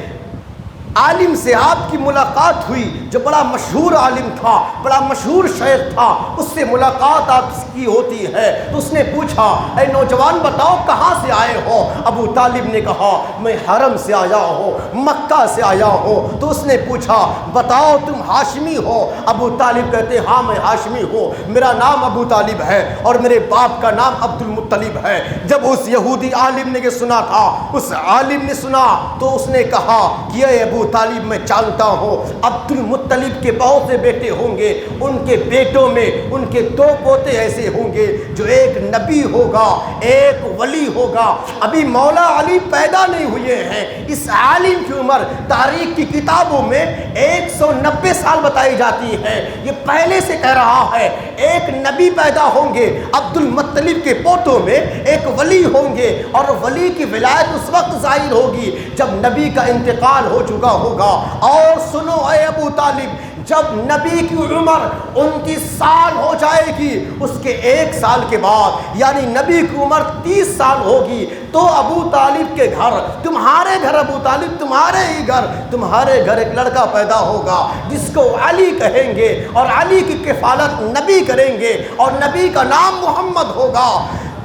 عالم سے آپ کی ملاقات ہوئی جو بڑا مشہور عالم تھا، بڑا مشہور شیخ تھا۔ اس سے ملاقات آپ کی ہوتی ہے تو اس نے پوچھا، اے نوجوان بتاؤ کہاں سے آئے ہو؟ ابو طالب نے کہا میں حرم سے آیا ہوں، مکہ سے آیا ہوں۔ تو اس نے پوچھا بتاؤ تم ہاشمی ہو؟ ابو طالب کہتے ہاں میں ہاشمی ہوں، میرا نام ابو طالب ہے اور میرے باپ کا نام عبد المطلب ہے۔ جب اس یہودی عالم نے یہ سنا تھا، اس عالم نے سنا تو اس نے کہا کہ اے ابو طالب میں جانتا ہوں عبد المطلب کے بہت سے بیٹے ہوں گے، ان کے بیٹوں میں ان کے دو پوتے ایسے ہوں گے جو ایک نبی ہوگا ایک ولی ہوگا۔ ابھی مولا علی پیدا نہیں ہوئے ہیں۔ اس عالم کی عمر تاریخ کی کتابوں میں 190 سال بتائی جاتی ہے۔ یہ پہلے سے کہہ رہا ہے ایک نبی پیدا ہوں گے، عبد المطلب کے پوتوں میں ایک ولی ہوں گے اور ولی کی ولایت اس وقت ظاہر ہوگی جب نبی کا انتقال ہو چکا ہوگا۔ اور سنو اے ابو طالب، جب نبی کی عمر 29 سال ہو جائے گی اس کے 1 سال کے بعد یعنی نبی کی عمر 30 سال ہوگی تو ابو طالب کے گھر، تمہارے گھر ابو طالب تمہارے ہی گھر، تمہارے گھر ایک لڑکا پیدا ہوگا جس کو علی کہیں گے اور علی کی کفالت نبی کریں گے اور نبی کا نام محمد ہوگا۔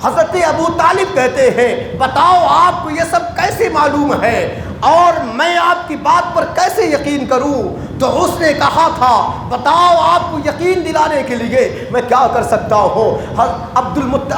حضرت ابو طالب کہتے ہیں بتاؤ آپ کو یہ سب کیسے معلوم ہے اور میں آپ کی بات پر کیسے یقین کروں؟ تو اس نے کہا تھا بتاؤ آپ کو یقین دلانے کے لیے میں کیا کر سکتا ہوں؟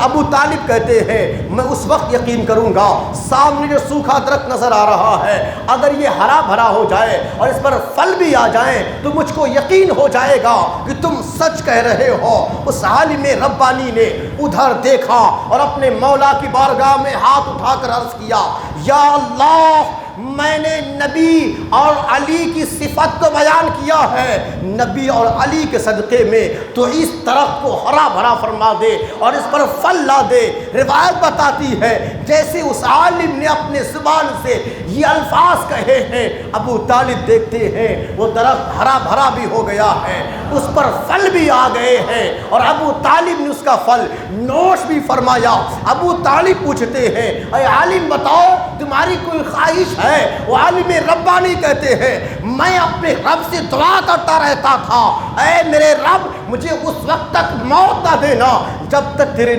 ابو طالب کہتے ہیں میں اس وقت یقین کروں گا سامنے جو سوکھا درخت نظر آ رہا ہے اگر یہ ہرا بھرا ہو جائے اور اس پر پھل بھی آ جائیں تو مجھ کو یقین ہو جائے گا کہ تم سچ کہہ رہے ہو۔ اس عالم ربانی نے ادھر دیکھا اور اپنے مولا کی بارگاہ میں ہاتھ اٹھا کر عرض کیا یا اللہ میں نے نبی اور علی کی صفت کو بیان کیا ہے، نبی اور علی کے صدقے میں تو اس درخت کو ہرا بھرا فرما دے اور اس پر پھل لا دے۔ روایت بتاتی ہے جیسے اس عالم نے اپنے زبان سے یہ الفاظ کہے ہیں ابو طالب دیکھتے ہیں وہ درخت ہرا بھرا بھی ہو گیا ہے، اس پر پھل بھی آ گئے ہیں اور ابو طالب نے اس کا پھل نوش بھی فرمایا۔ ابو طالب پوچھتے ہیں اے عالم بتاؤ تمہاری کوئی خواہش ہے؟ وہ عالم ربانی کہتے ہیں میں اپنے رب سے دعا کرتا رہتا تھا اے میرے رب مجھے اس وقت تک موت نہ دینا جب تک تیرے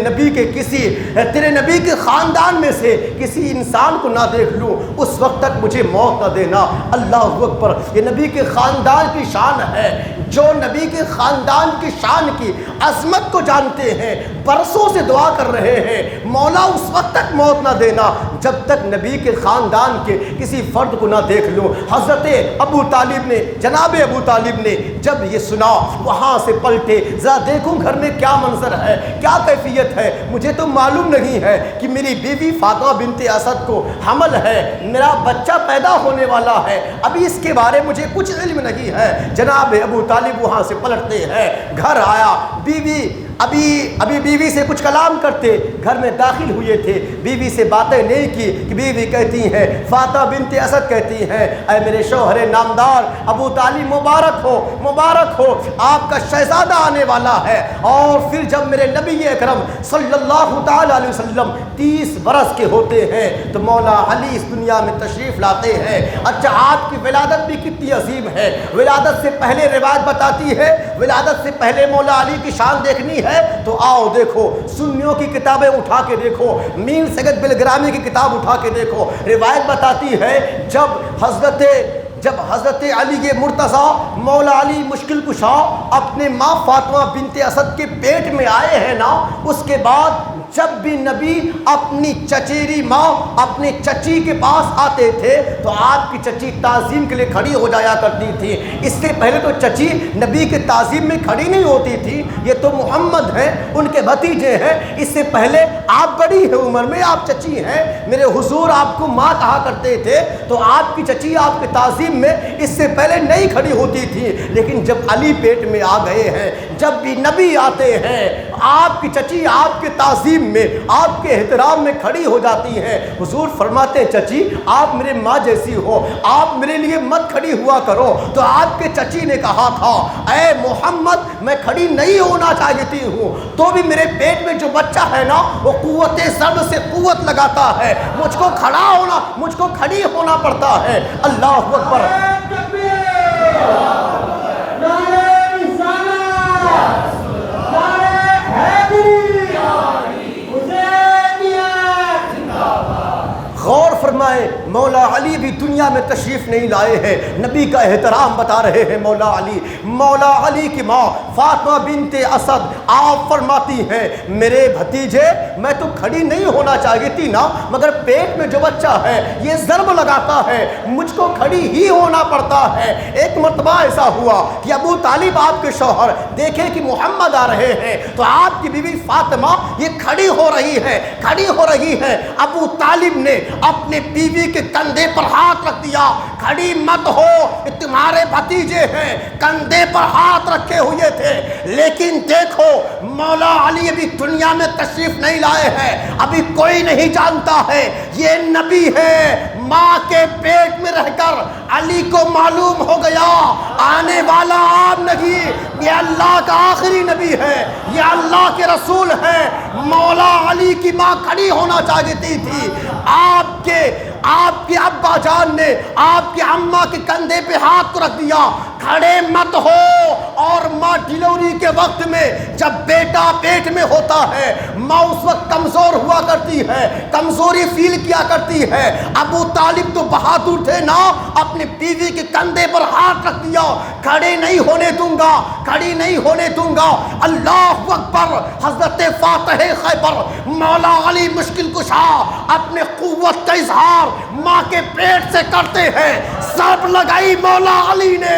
نبی کے خاندان میں سے کسی انسان کو نہ دیکھ لوں، اس وقت تک مجھے موت نہ دینا۔ اللہ اکبر، یہ نبی کے خاندان کی شان ہے۔ جو نبی کے خاندان کی شان کی عظمت کو جانتے ہیں برسوں سے دعا کر رہے ہیں مولا اس وقت تک موت نہ دینا جب تک نبی کے خاندان کے کسی فرد کو نہ دیکھ لوں۔ حضرت ابو طالب نے، جناب ابو طالب نے جب یہ سنا وہاں سے پلٹے، ذرا دیکھوں گھر میں کیا منظر ہے، کیا کیفیت ہے، مجھے تو معلوم نہیں ہے کہ میری بیوی فاطمہ بنت اسد کو حمل ہے، میرا بچہ پیدا ہونے والا ہے، ابھی اس کے بارے مجھے کچھ علم نہیں ہے۔ جناب ابو طالب وہاں سے پلٹتے ہیں، گھر آیا، بیوی ابھی بیوی سے کچھ کلام کرتے، گھر میں داخل ہوئے تھے، بیوی سے باتیں نہیں کی کہ بیوی کہتی ہیں، فاطمہ بنت اسد کہتی ہیں، اے میرے شوہر نامدار ابو طالب مبارک ہو، مبارک ہو، آپ کا شہزادہ آنے والا ہے۔ اور پھر جب میرے نبی اکرم صلی اللہ تعالی علیہ وسلم 30 برس کے ہوتے ہیں تو مولا علی اس دنیا میں تشریف لاتے ہیں۔ اچھا، آپ کی ولادت بھی کتنی عظیم ہے، ولادت سے پہلے روایت بتاتی ہے، ولادت سے پہلے مولا علی کی شان دیکھنی ہے تو آؤ دیکھو، سنیوں کی کتابیں اٹھا کے دیکھو، میر سید بلگرامی کی کتاب اٹھا کے دیکھو، روایت بتاتی ہے جب حضرت علی مرتضیٰ مولا علی مشکل کشا اپنے ماں فاطمہ بنت اسد کے پیٹ میں آئے ہیں نا، اس کے بعد جب بھی نبی اپنی چچیری ماں اپنی چچی کے پاس آتے تھے تو آپ کی چچی تعظیم کے لیے کھڑی ہو جایا کرتی تھی۔ اس سے پہلے تو چچی نبی کے تعظیم میں کھڑی نہیں ہوتی تھی، یہ تو محمد ہیں، ان کے بھتیجے ہیں، اس سے پہلے آپ بڑی ہیں عمر میں، آپ چچی ہیں، میرے حضور آپ کو ماں کہا کرتے تھے، تو آپ کی چچی آپ کے تعظیم میں اس سے پہلے نہیں کھڑی ہوتی تھی۔ لیکن جب علی پیٹ میں آ گئے ہیں، جب بھی نبی آتے ہیں، آپ کی چچی آپ کے تعظیم میں، آپ کے احترام میں کھڑی ہو جاتی ہیں۔ حضور فرماتے ہیں، چچی آپ میرے ماں جیسی ہو، آپ میرے لیے مت کھڑی ہوا کرو۔ تو آپ کے چچی نے کہا تھا، اے محمد میں کھڑی نہیں ہونا چاہتی ہوں، تو بھی میرے پیٹ میں جو بچہ ہے نا وہ قوت ضرب سے قوت لگاتا ہے، مجھ کو کھڑا ہونا، مجھ کو کھڑی ہونا پڑتا ہے۔ اللہ اکبر، غور فرمائے، مولا علی بھی دنیا میں تشریف نہیں لائے ہیں، نبی کا احترام بتا رہے ہیں مولا علی کی ماں فاطمہ بنت اسد آپ فرماتی ہیں، میرے بھتیجے میں تو کھڑی نہیں ہونا چاہتی نا، مگر پیٹ میں جو بچہ ہے یہ ضرب لگاتا ہے، مجھ کو کھڑی ہی ہونا پڑتا ہے۔ ایک مرتبہ ایسا ہوا کہ ابو طالب آپ کے شوہر دیکھے کہ محمد آ رہے ہیں تو آپ کی بیوی فاطمہ یہ کھڑی ہو رہی ہے، ابو طالب نے اپنے بیوی کے کندھے پر ہاتھ رکھ دیا، کھڑی مت ہو، تمہارے بھتیجے ہیں، کندھے پر ہاتھ رکھے ہوئے تھے۔ لیکن دیکھو مولا علی ابھی دنیا میں تشریف نہیں لائے ہیں، ابھی کوئی نہیں جانتا ہے یہ نبی ہے۔ ماں کے پیٹ میں رہ کر علی کو معلوم ہو گیا آنے والا آپ نہیں، یہ اللہ کا آخری نبی ہے، یہ اللہ کے رسول ہے۔ مولا علی کی ماں کھڑی ہونا چاہتی تھی، آپ کے ابا جان نے آپ کے اماں کے کندھے پہ ہاتھ کو رکھ دیا، کھڑے مت ہو۔ اور ماں ڈیلیوری کے وقت میں جب بیٹا پیٹ میں ہوتا ہے، ماں اس وقت کمزور ہوا کرتی ہے، کمزوری فیل کیا کرتی ہے۔ ابو طالب تو بہادر تھے نا، اپنی بیوی کے کندھے پر ہاتھ رکھ دیا، کھڑے نہیں ہونے دوں گا۔ اللہ اکبر، حضرت فاتح خیبر مولا علی مشکل کشا اپنے قوت کا اظہار ماں کے پیٹ سے کرتے ہیں، ضرب لگائی مولا علی نے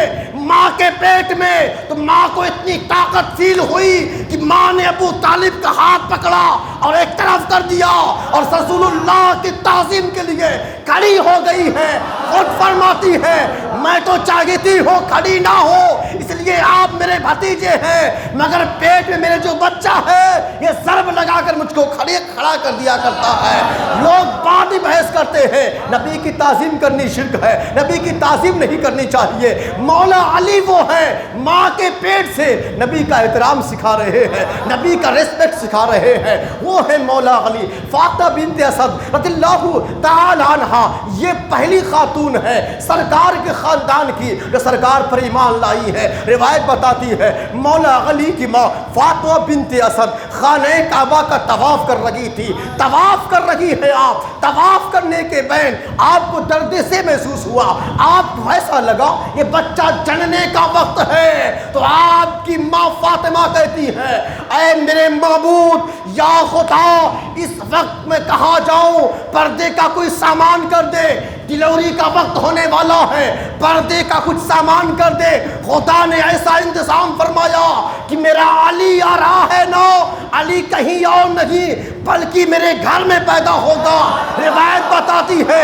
ماں کے پیٹ میں، تو ماں کو اتنی طاقت فیل ہوئی کہ ماں نے ابو طالب کا ہاتھ پکڑا اور ایک طرف کر دیا اور رسول اللہ کی تعظیم کے لیے کھڑی ہو گئی ہے۔ خود فرماتی ہے، میں تو چاہتی ہوں کھڑی نہ ہو، اس لیے آپ میرے بھتیجے ہیں، مگر پیٹ میں میرے جو بچہ ہے یہ ضرب لگا کر مجھ کو کھڑا کر دیا کرتا ہے۔ لوگ بات ہی بحث کرتے ہیں، نبی کی تعظیم کرنی شرک ہے، نبی کی تعظیم نہیں کرنی چاہیے۔ مولا علی وہ ہے، ماں کے پیٹ سے نبی کا احترام سکھا رہے ہیں، نبی کا ریسپیکٹ سکھا رہے ہیں، وہ ہے مولا علی۔ فاطمہ بنت اسد رضی اللہ تعالی عنہا یہ پہلی خاتون ہے سرکار کے خاندان کی جو سرکار پر ایمان لائی ہے۔ روایت بتاتی ہے مولا علی کی ماں فاطمہ بنت اسد خانہ کعبہ کا طواف کر رہی تھی. طواف کر رہی ہے آپ. طواف کرنے کے بین آپ کو درد سے محسوس ہوا. آپ کو ایسا لگا یہ بچہ جننے کا وقت ہے. تو آپ کی ماں فاطمہ کہتی ہے اے میرے معبود یا خدا اس وقت میں کہاں جاؤں, پردے کا کوئی سامان کر دے, ڈلیوری کا وقت ہونے والا ہے, پردے کا کچھ سامان کر دے. خدا نے ایسا انتظام فرمایا کہ میرا علی آ رہا ہے نا, علی کہیں اور نہیں بلکہ میرے گھر میں پیدا ہوگا. روایت بتاتی ہے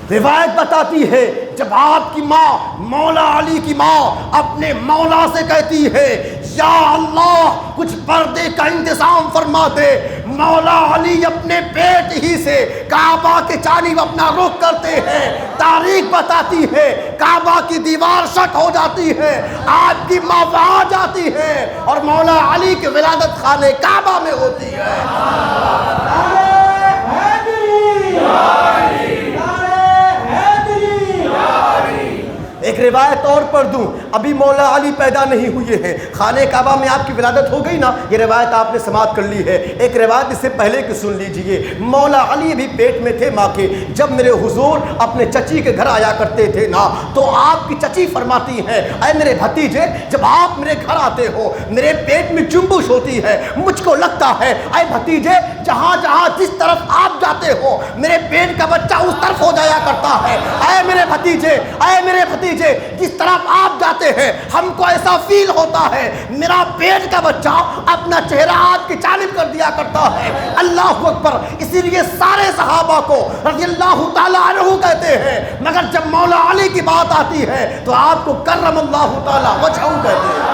روایت بتاتی ہے جب آپ کی ماں مولا علی کی ماں اپنے مولا سے کہتی ہے یا اللہ کچھ پردے کا انتظام فرما دے, مولا علی اپنے پیٹ ہی سے کعبہ کے جانب اپنا رخ کرتے ہیں. تاریخ بتاتی ہے کعبہ کی دیوار شک ہو جاتی ہے, آپ کی ماں وہاں جاتی ہے اور مولا علی کی ولادت خانہ کعبہ میں ہوتی ہے. ایک روایت اور پڑھ دوں, ابھی مولا علی پیدا نہیں ہوئے ہیں, خانہ کعبہ میں آپ کی ولادت ہو گئی نا, یہ روایت آپ نے سماعت کر لی ہے. ایک روایت اس سے پہلے کی سن لیجئے. مولا علی بھی پیٹ میں تھے ماں کے. جب میرے حضور اپنے چچی کے گھر آیا کرتے تھے نا, تو آپ کی چچی فرماتی ہیں اے میرے بھتیجے جب آپ میرے گھر آتے ہو میرے پیٹ میں جنبش ہوتی ہے, مجھ کو لگتا ہے اے بھتیجے جہاں جہاں جس طرف آپ جاتے ہو میرے پیٹ کا بچہ اس طرف ہو جایا کرتا ہے. اے میرے بھتیجے, اے میرے بھتیجے جس طرف آپ جاتے ہیں ہم کو ایسا فیل ہوتا ہے میرا پیٹ کا بچہ اپنا چہرہ آپ کی جانب کر دیا کرتا ہے. اللہ اکبر. اسی لیے سارے صحابہ کو رضی اللہ تعالیٰ عنہ کہتے ہیں, مگر جب مولا علی کی بات آتی ہے تو آپ کو کرم اللہ تعالیٰ وجہہ کہتے ہیں.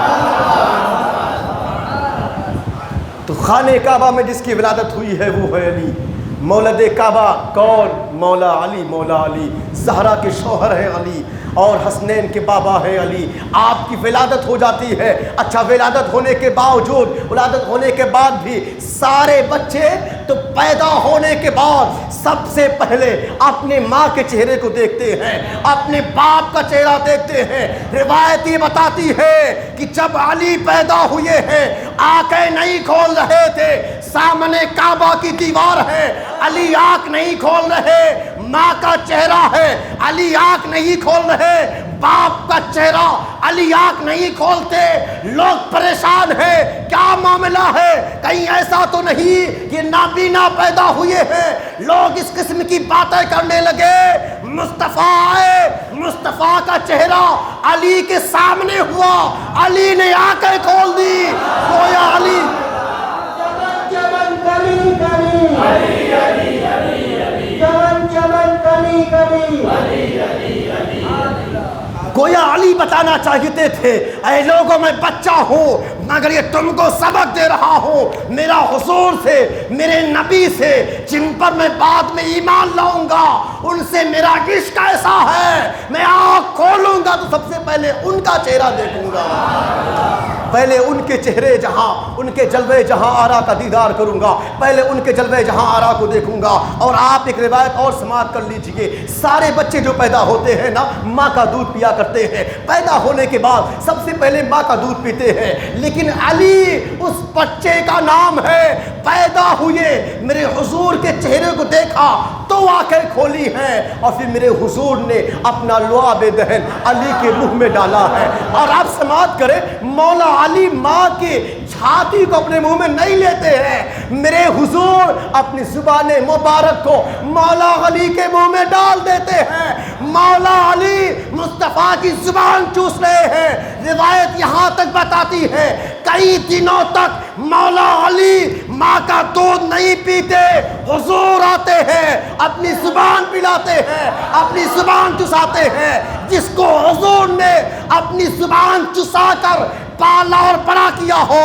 تو خانہ کعبہ میں جس کی ولادت ہوئی ہے وہ ہے علی. مولد کعبہ کون؟ مولا علی. مولا علی زہرا کے شوہر ہیں علی اور حسنین کے بابا ہے علی. آپ کی ولادت ہو جاتی ہے. اچھا ولادت ہونے کے باوجود, ولادت ہونے کے بعد بھی سارے بچے تو پیدا ہونے کے بعد سب سے پہلے اپنے ماں کے چہرے کو دیکھتے ہیں, اپنے باپ کا چہرہ دیکھتے ہیں. روایت یہ بتاتی ہے کہ جب علی پیدا ہوئے ہیں آنکھیں نہیں کھول رہے تھے, سامنے کعبہ کی دیوار ہے, علی آنکھ نہیں کھول رہے, ماں کا چہرہ ہے, علی آنکھ نہیں کھول رہے, باپ کا چہرہ, علی آنکھ نہیں کھولتے. لوگ پریشان ہیں کیا معاملہ ہے, کہیں ایسا تو نہیں کہ نابینا پیدا ہوئے ہیں. لوگ اس قسم کی باتیں کرنے لگے. مصطفیٰ آئے, مصطفیٰ کا چہرہ علی کے سامنے ہوا, علی نے آنکھیں کھول دی. گویا علی گویا علی بتانا چاہتے تھے اے لوگوں میں بچہ ہوں مگر یہ تم کو سبق دے رہا ہوں میرا حضور سے, میرے نبی سے جن پر میں بعد میں ایمان لاؤں گا, ان سے میرا عشق ایسا ہے میں آنکھ کھولوں گا تو سب سے پہلے ان کا چہرہ دیکھوں گا, پہلے ان کے چہرے جہاں, ان کے جلوے جہاں آرا کا دیدار کروں گا, پہلے ان کے جلوے جہاں آرا کو دیکھوں گا. اور آپ ایک روایت اور سماعت کر لیجئے, سارے بچے جو پیدا ہوتے ہیں نا ماں کا دودھ پیا کرتے ہیں, پیدا ہونے کے بعد سب سے پہلے ماں کا دودھ پیتے ہیں, لیکن علی اس بچے کا نام ہے. پیدا ہوئے میرے حضور کے چہرے کو دیکھا تو آنکھیں کھولی ہیں اور پھر میرے حضور نے اپنا لعاب دہن علی کے منہ میں ڈالا ہے. اور آپ سماعت کریں مولا علی ماں کی چھاتی کو اپنے منہ میں نہیں لیتے ہیں, میرے حضور اپنی زبان مبارک کو مولا علی کے منہ میں ڈال دیتے ہیں. مولا علی مصطفیٰ کی زبان چوس رہے ہیں. روایت یہاں تک بتاتی ہے کئی دنوں تک مولا علی ماں کا دودھ نہیں پیتے, حضور آتے ہیں اپنی زبان پلاتے ہیں, اپنی زبان چساتے ہیں. جس کو حضور نے اپنی زبان چسا کر پالا اور بڑا کیا ہو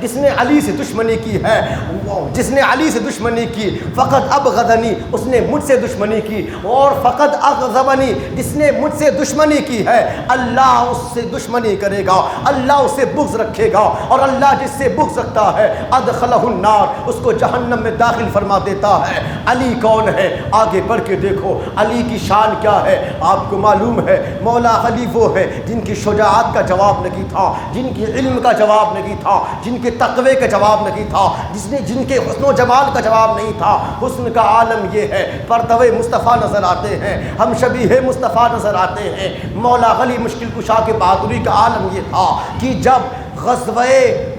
جس نے علی سے دشمنی کی ہے، جس نے علی سے دشمنی کی، فقط ابغضنی، اس نے مجھ سے دشمنی کی، اور فقط اغضبنی، جس نے مجھ سے دشمنی کی ہے اللہ اس سے دشمنی کرے گا، اللہ اسے بغض رکھے گا، اور اللہ جس سے بغض رکھتا ہے ادخلہ النار، اس کو جہنم میں داخل فرما دیتا ہے۔ علی کون ہے؟ آگے بڑھ کے دیکھو علی کی شان کیا ہے، آپ کو معلوم ہے مولا علی وہ ہے جن کی شجاعت کا جواب نہیں تھا، جن کی علم کا جواب نہیں تھا، جن کے تقوی کا جواب نہیں تھا، جن کے حسن و جمال کا جواب نہیں تھا۔ حسن کا عالم یہ ہے پرتو مصطفیٰ نظر آتے ہیں، ہم شبیہ مصطفیٰ نظر آتے ہیں۔ مولا علی مشکل کشا کے بہادری کا عالم یہ تھا کہ جب غزوہ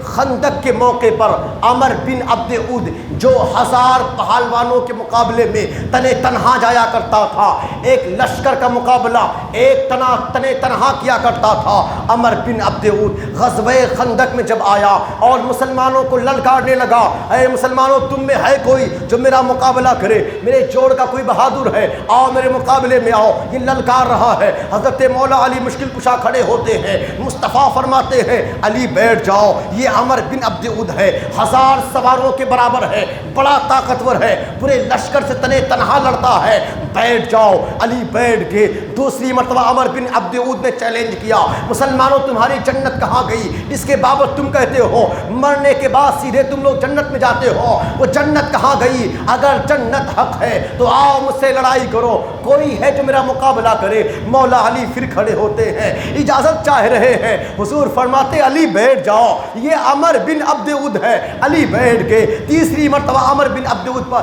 خندق کے موقع پر عمر بن عبد عود جو 1000 پہلوانوں کے مقابلے میں تنہا جایا کرتا تھا، ایک لشکر کا مقابلہ ایک تنہا کیا کرتا تھا، عمر بن عبد عود غزوہ خندق میں جب آیا اور مسلمانوں کو للکارنے لگا، اے مسلمانوں تم میں ہے کوئی جو میرا مقابلہ کرے، میرے جوڑ کا کوئی بہادر ہے، آؤ میرے مقابلے میں آؤ، یہ للکار رہا ہے۔ حضرت مولا علی مشکل کشا کھڑے ہوتے ہیں، مصطفیٰ فرماتے ہیں علی بیٹھ جاؤ، یہ عمر بن عبد عود ہے، 1000 سواروں کے برابر ہے، بڑا طاقتور ہے، پورے لشکر سے تنہا لڑتا ہے، بیٹھ جاؤ۔ علی بیٹھ گئے۔ دوسری مرتبہ عمر بن عبد عود نے چیلنج کیا، مسلمانوں تمہاری جنت کہاں گئی جس کے بابت تم کہتے ہو مرنے کے بعد سیدھے تم لوگ جنت میں جاتے ہو، وہ جنت کہاں گئی؟ اگر جنت حق ہے تو آؤ مجھ سے لڑائی کرو، کوئی ہے جو میرا مقابلہ کرے؟ مولا علی پھر کھڑے ہوتے ہیں، اجازت چاہ رہے ہیں، حضور فرماتے علی بیٹھ جاؤ، یہ عمر بن عبد عود ہے۔ علی بیٹھ گئے۔ تیسری مرتبہ عمر بن عبد عود پر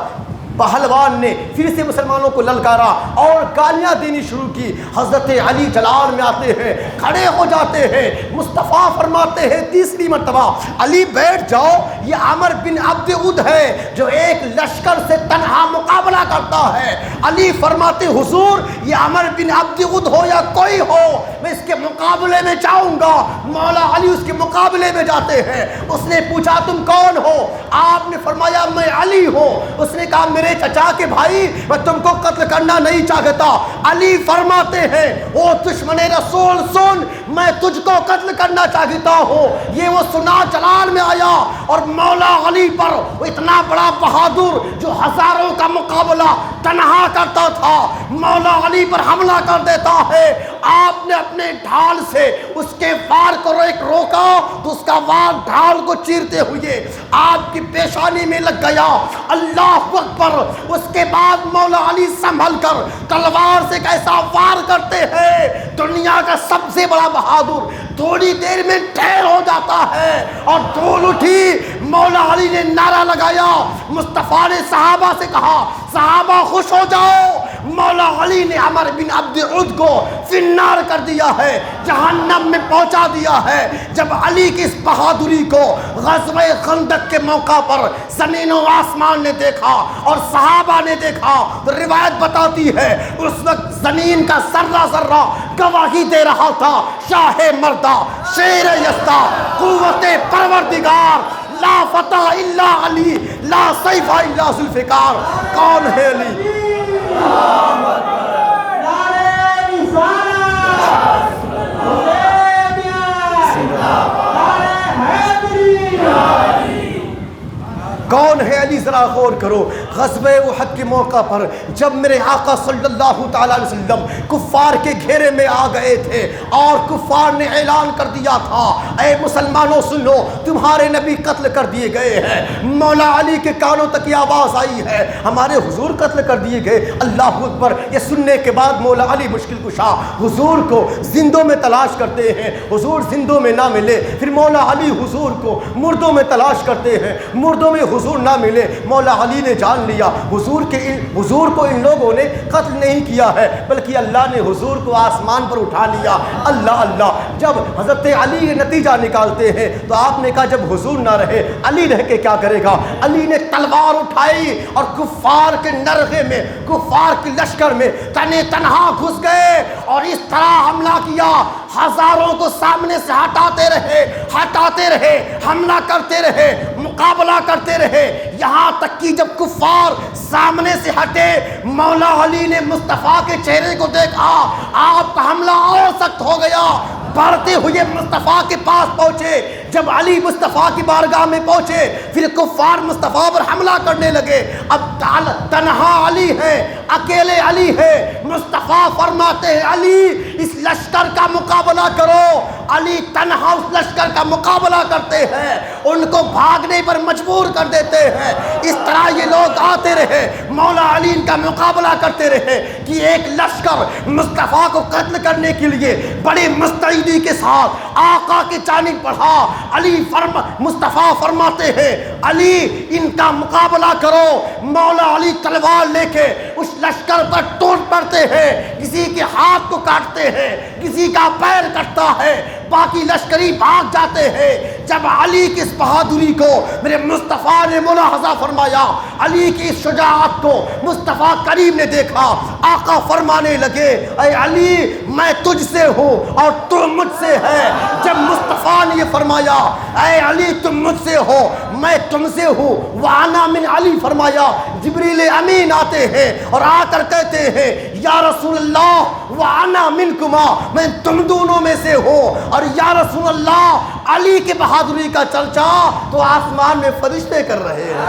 پہلوان نے پھر سے مسلمانوں کو للکارا اور گالیاں دینی شروع کی۔ حضرت علی جلال میں آتے ہیں، کھڑے ہو جاتے ہیں، مصطفیٰ فرماتے ہیں تیسری مرتبہ علی بیٹھ جاؤ، یہ عمر بن عبد عود ہے جو ایک لشکر سے تنہا مقابلہ کرتا ہے۔ علی فرماتے حضور یہ عمر بن عبد عود ہو یا کوئی ہو میں اس کے مقابلے میں جاؤں گا۔ مولا علی اس کے مقابلے میں جاتے ہیں۔ اس نے پوچھا تم کون ہو؟ آپ نے فرمایا میں علی ہوں۔ اس نے کہا میرے چچا کے بھائی میں تم کو قتل کرنا نہیں چاہتا۔ علی فرماتے ہیں او دشمن رسول سن، میں تجھ کو قتل کرنا چاہتا ہوں۔ یہ وہ سنا جلال میں آیا اور مولا علی پر اتنا بڑا بہادر جو 1000 کا مقابلہ تنہا کرتا تھا، مولا علی پر حملہ کر دیتا ہے۔ آپ نے اپنے ڈھال سے اس کے وار کو ایک روکا تو اس کا وار ڈھال کو چیرتے ہوئے آپ کی پیشانی میں لگ گیا۔ اللہ اکبر۔ اس کے بعد مولا علی سنبھل کر تلوار سے کیسا وار کرتے ہیں، دنیا کا سب سے بڑا بہادر تھوڑی دیر میں ڈھیر ہو جاتا ہے اور دھول اٹھی۔ مولا علی نے نعرہ لگایا، مصطفیٰ نے صحابہ سے کہا صحابہ خوش ہو جاؤ، مولا علی نے عمر بن عبد عود کو فنار کر دیا ہے، جہنم میں پہنچا دیا ہے۔ جب علی کی اس بہادری کو غزوہ خندق کے موقع پر زمین و آسمان نے دیکھا اور صحابہ نے دیکھا تو روایت بتاتی ہے اس وقت زمین کا ذرہ ذرہ گواہی دے رہا تھا شاہ مردہ، شیر یزدہ، قوت پروردگار، لا فتح الا علی، لا سیف الا ذوالفقار۔ کون ہے علی؟ کون ہے علی؟ ذرا غور کرو۔ غزوہ احد کے موقع پر جب میرے آقا صلی اللہ تعالیٰ علیہ وسلم کفار کے گھیرے میں آ گئے تھے اور کفار نے اعلان کر دیا تھا اے مسلمانوں سن لو تمہارے نبی قتل کر دیے گئے ہیں، مولا علی کے کانوں تک یہ آواز آئی ہے ہمارے حضور قتل کر دیے گئے۔ اللہ اکبر۔ یہ سننے کے بعد مولا علی مشکل کشا حضور کو زندوں میں تلاش کرتے ہیں، حضور زندوں میں نہ ملے، پھر مولا علی حضور کو مردوں میں تلاش کرتے ہیں، مردوں میں حضور نہ ملے۔ مولا علی نے جان لیا حضور کو ان لوگوں نے قتل نہیں کیا ہے بلکہ اللہ نے حضور کو آسمان پر اٹھا لیا۔ اللہ اللہ۔ جب حضرت علی یہ نتیجہ نکالتے ہیں تو آپ نے کہا جب حضور نہ رہے علی رہ کے کیا کرے گا؟ علی نے تلوار اٹھائی اور کفار کے نرغے میں، کفار کے لشکر میں تنہا گھس گئے اور اس طرح حملہ کیا، ہزاروں کو سامنے سے ہٹاتے رہے، حملہ کرتے رہے، مقابلہ کرتے رہے، یہاں تک کہ جب کفار سامنے سے ہٹے مولا علی نے مصطفیٰ کے چہرے کو دیکھا، آپ کا حملہ اور سخت ہو گیا۔ بڑھتے ہوئے مصطفیٰ کے پاس پہنچے. جب علی مصطفیٰ کی بارگاہ میں پہنچے پھر کفار مصطفیٰ پر حملہ کرنے لگے. اب تنہا علی ہے, اکیلے علی ہے. مصطفیٰ فرماتے ہیں علی اس لشکر کا مقابلہ کرو. علی تنہا اس لشکر کا مقابلہ کرتے ہیں, ان کو بھاگنے پر مجبور کر دیتے ہیں. اس طرح یہ لوگ آتے رہے, مولا علی ان کا مقابلہ کرتے رہے کہ ایک لشکر مصطفیٰ کو قتل کرنے کے لیے بڑی مستعدی کے ساتھ آقا کی جانب بڑھا. مصطفیٰ فرماتے ہیں علی ان کا مقابلہ کرو. مولا علی تلوار لے کے اس لشکر پر ٹوٹ پڑتے ہیں, کسی کے ہاتھ کو کاٹتے ہیں, کسی کا پیر کٹتا ہے, باقی لشکری بھاگ جاتے ہیں. جب علی کی اس بہادری کو میرے مصطفیٰ نے ملاحظہ فرمایا, علی کی اس شجاعت کو مصطفیٰ کریم نے دیکھا, آقا فرمانے لگے اے علی میں تجھ سے ہوں اور تو مجھ سے ہے. جب مصطفیٰ نے یہ فرمایا اے علی تم مجھ سے ہو میں تم سے ہوں, وَأَنَا مِنْ علی فرمایا, جبریل امین آتے ہیں اور آ کر کہتے ہیں یا رسول اللہ وَأَنَا مِنْكُمَا, میں تم دونوں میں سے ہوں. اور یا رسول اللہ علی کی بہادری کا چرچا تو آسمان میں فرشتے کر رہے ہیں.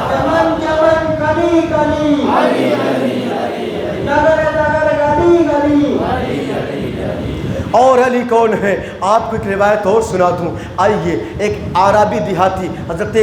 چمن چمن کلی کلی نگر نگر گلی گلی. اور علی کون ہے آپ کو ایک روایت اور سنا دوں. آئیے, ایک عربی دیہاتی حضرت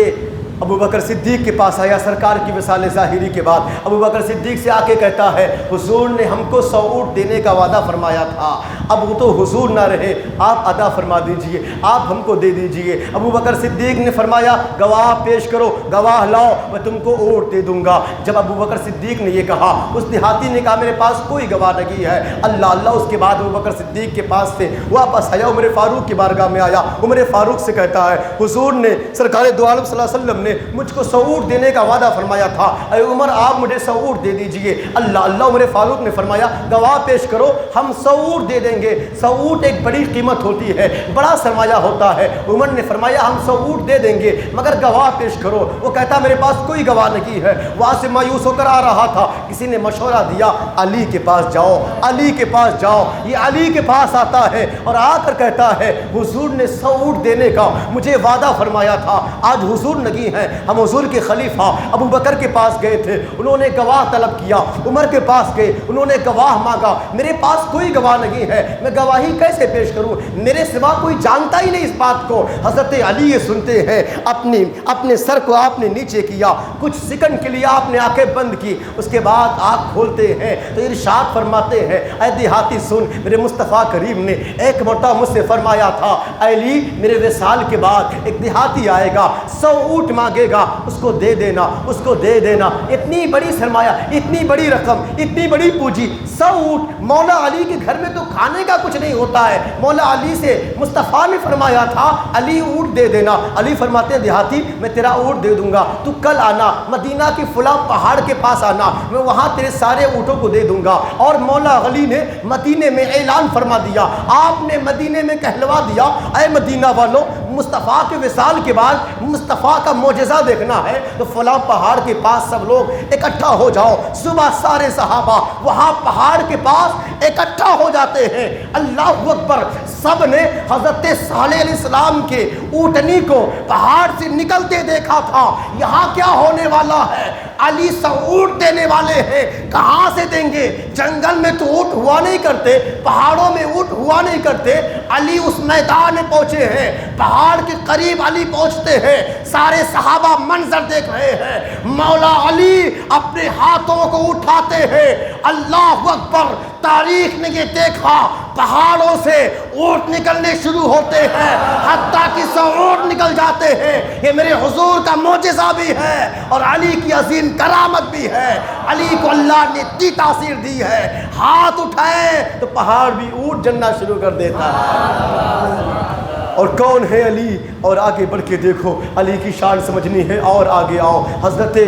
ابو بکر صدیق کے پاس آیا سرکار کی وصال ظاہری کے بعد. ابو بکر صدیق سے آ کے کہتا ہے حضور نے ہم کو 100 اونٹ دینے کا وعدہ فرمایا تھا, اب وہ تو حضور نہ رہے, آپ ادا فرما دیجئے, آپ ہم کو دے دیجئے. ابو بکر صدیق نے فرمایا گواہ پیش کرو, گواہ لاؤ, میں تم کو اونٹ دے دوں گا. جب ابو بکر صدیق نے یہ کہا اس دیہاتی نے کہا میرے پاس کوئی گواہ نہیں ہے. اللہ اللہ. اس کے بعد ابو بکر صدیق کے پاس سے واپس آیا, عمر فاروق کی بارگاہ میں آیا. عمر فاروق سے کہتا ہے حضور نے سرکار دو عالم صلی اللہ علیہ وسلم نے مجھ کو 100 اونٹ دینے کا وعدہ فرمایا تھا, اے عمر آپ مجھے 100 اونٹ دے دیجئے. اللہ اللہ. عمر فاروق نے فرمایا گواہ پیش کرو, ہم 100 اونٹ دے دیں گے. 100 اونٹ ایک بڑی قیمت ہوتی ہے, بڑا سرمایہ ہوتا ہے. عمر نے فرمایا ہم 100 اونٹ دے دیں گے مگر گواہ پیش کرو. وہ کہتا میرے پاس کوئی گواہ نہیں ہے. وہاں سے مایوس ہو کر آ رہا تھا, کسی نے مشورہ دیا علی کے پاس جاؤ, علی کے پاس جاؤ. یہ علی کے پاس آتا ہے اور آ کر کہتا ہے حضور نے 100 اونٹ دینے کا مجھے وعدہ فرمایا تھا, آج حضور نہیں ہے. ہم حضور کے خلیفہ ابو بکر کے پاس گئے تھے, انہوں نے گواہ طلب کیا. عمر کے پاس گئے, انہوں نے گواہ مانگا. میرے پاس کوئی گواہ نہیں ہے, میں گواہی کیسے پیش کروں, میرے سوا کوئی جانتا ہی نہیں اس بات کو. حضرت علی یہ سنتے ہیں, اپنے سر کو آپ نے نیچے کیا, کچھ سیکنڈ کے لیے آپ نے آنکھیں بند کی, اس کے بعد آنکھ کھولتے ہیں تو ارشاد فرماتے ہیں اے دیہاتی سن, میرے مصطفیٰ کریم نے ایک مرتبہ مجھ سے فرمایا تھا اے علی میرے وصال کے بعد ایک دیہاتی آئے گا, 100 اونٹ مانگے گا, اس کو دے دینا, اس کو دے دینا. اتنی بڑی سرمایہ, اتنی بڑی رقم, اتنی بڑی پونجی, 100 اونٹ. مولا علی کے گھر میں تو کھانے کا کچھ نہیں ہوتا ہے. مولا علی سے مصطفیٰ نے فرمایا تھا علی اونٹ دے دینا. علی فرماتے ہیں دیہاتی میں تیرا اونٹ دے دوں گا, تو کل آنا مدینہ کی فلاں پہاڑ کے پاس آنا, میں وہاں تیرے سارے اونٹوں کو دے دوں گا. اور مولا علی نے مدینے میں اعلان فرما دیا, آپ نے مدینے میں کہلوا دیا اے مدینہ والوں, مصطفیٰ کے وصال کے بعد مصطفیٰ کا معجزہ دیکھنا ہے تو فلاں پہاڑ کے پاس سب لوگ اکٹھا ہو جاؤ. صبح سارے صحابہ وہاں پہاڑ کے پاس اکٹھا ہو جاتے ہیں. اللہ اکبر. سب نے حضرت صالح علیہ السلام کے اونٹنی کو پہاڑ سے نکلتے دیکھا تھا. یہاں کیا ہونے والا ہے, علی 100 اونٹ دینے والے ہیں, کہاں سے دیں گے؟ جنگل میں تو اونٹ ہوا نہیں کرتے, پہاڑوں میں اونٹ ہوا نہیں کرتے. علی اس میدان میں پہنچے ہیں, پہاڑ کے قریب علی پہنچتے ہیں, سارے صحابہ منظر دیکھ رہے ہیں. مولا علی اپنے ہاتھوں کو اٹھاتے ہیں, اللہ اکبر. تاریخ نے یہ دیکھا پہاڑوں سے اونٹ نکلنے شروع ہوتے ہیں, حتیٰ کہ 100 اونٹ نکل جاتے ہیں. یہ میرے حضور کا معجزہ بھی ہے اور علی کی عظیم کرامت بھی ہے. علی کو اللہ نے اتنی تاثیر دی ہے, ہاتھ اٹھائے تو پہاڑ بھی اونٹ جلنا شروع کر دیتا ہے. اور کون ہے علی, اور آگے بڑھ کے دیکھو, علی کی شان سمجھنی ہے. اور آگے آؤ, حضرت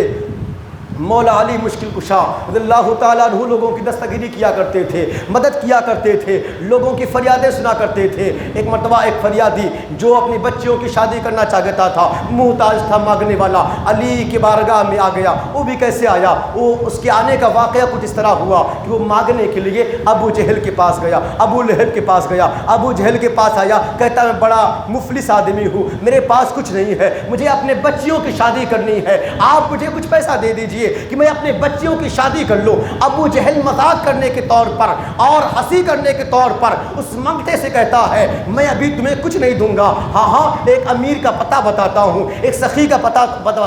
مولا علی مشکل کشا رضی اللہ تعالیٰ عنہ لوگوں کی دستگیری کیا کرتے تھے، مدد کیا کرتے تھے، لوگوں کی فریادیں سنا کرتے تھے۔ ایک مرتبہ ایک فریادی جو اپنی بچیوں کی شادی کرنا چاہتا تھا، محتاج تھا، مانگنے والا، علی کی بارگاہ میں آ گیا۔ وہ بھی کیسے آیا؟ وہ اس کے آنے کا واقعہ کچھ اس طرح ہوا کہ وہ مانگنے کے لیے ابو جہل کے پاس گیا، ابو لہب کے پاس گیا۔ ابو جہل کے پاس آیا، کہتا میں بڑا مفلس آدمی ہوں، میرے پاس کچھ نہیں ہے، مجھے اپنے بچیوں کی شادی کرنی ہے، آپ مجھے کچھ پیسہ دے دیجئے کہ میں اپنے بچیوں کی شادی کر لوں۔ ابو جہل مذاق کرنے کے طور پر اور ہنسی کرنے کے طور پر اس منگتے سے کہتا ہے میں ابھی تمہیں کچھ نہیں دوں گا، ہاں ایک امیر کا پتہ بتاتا ہوں، ایک سخی کا پتہ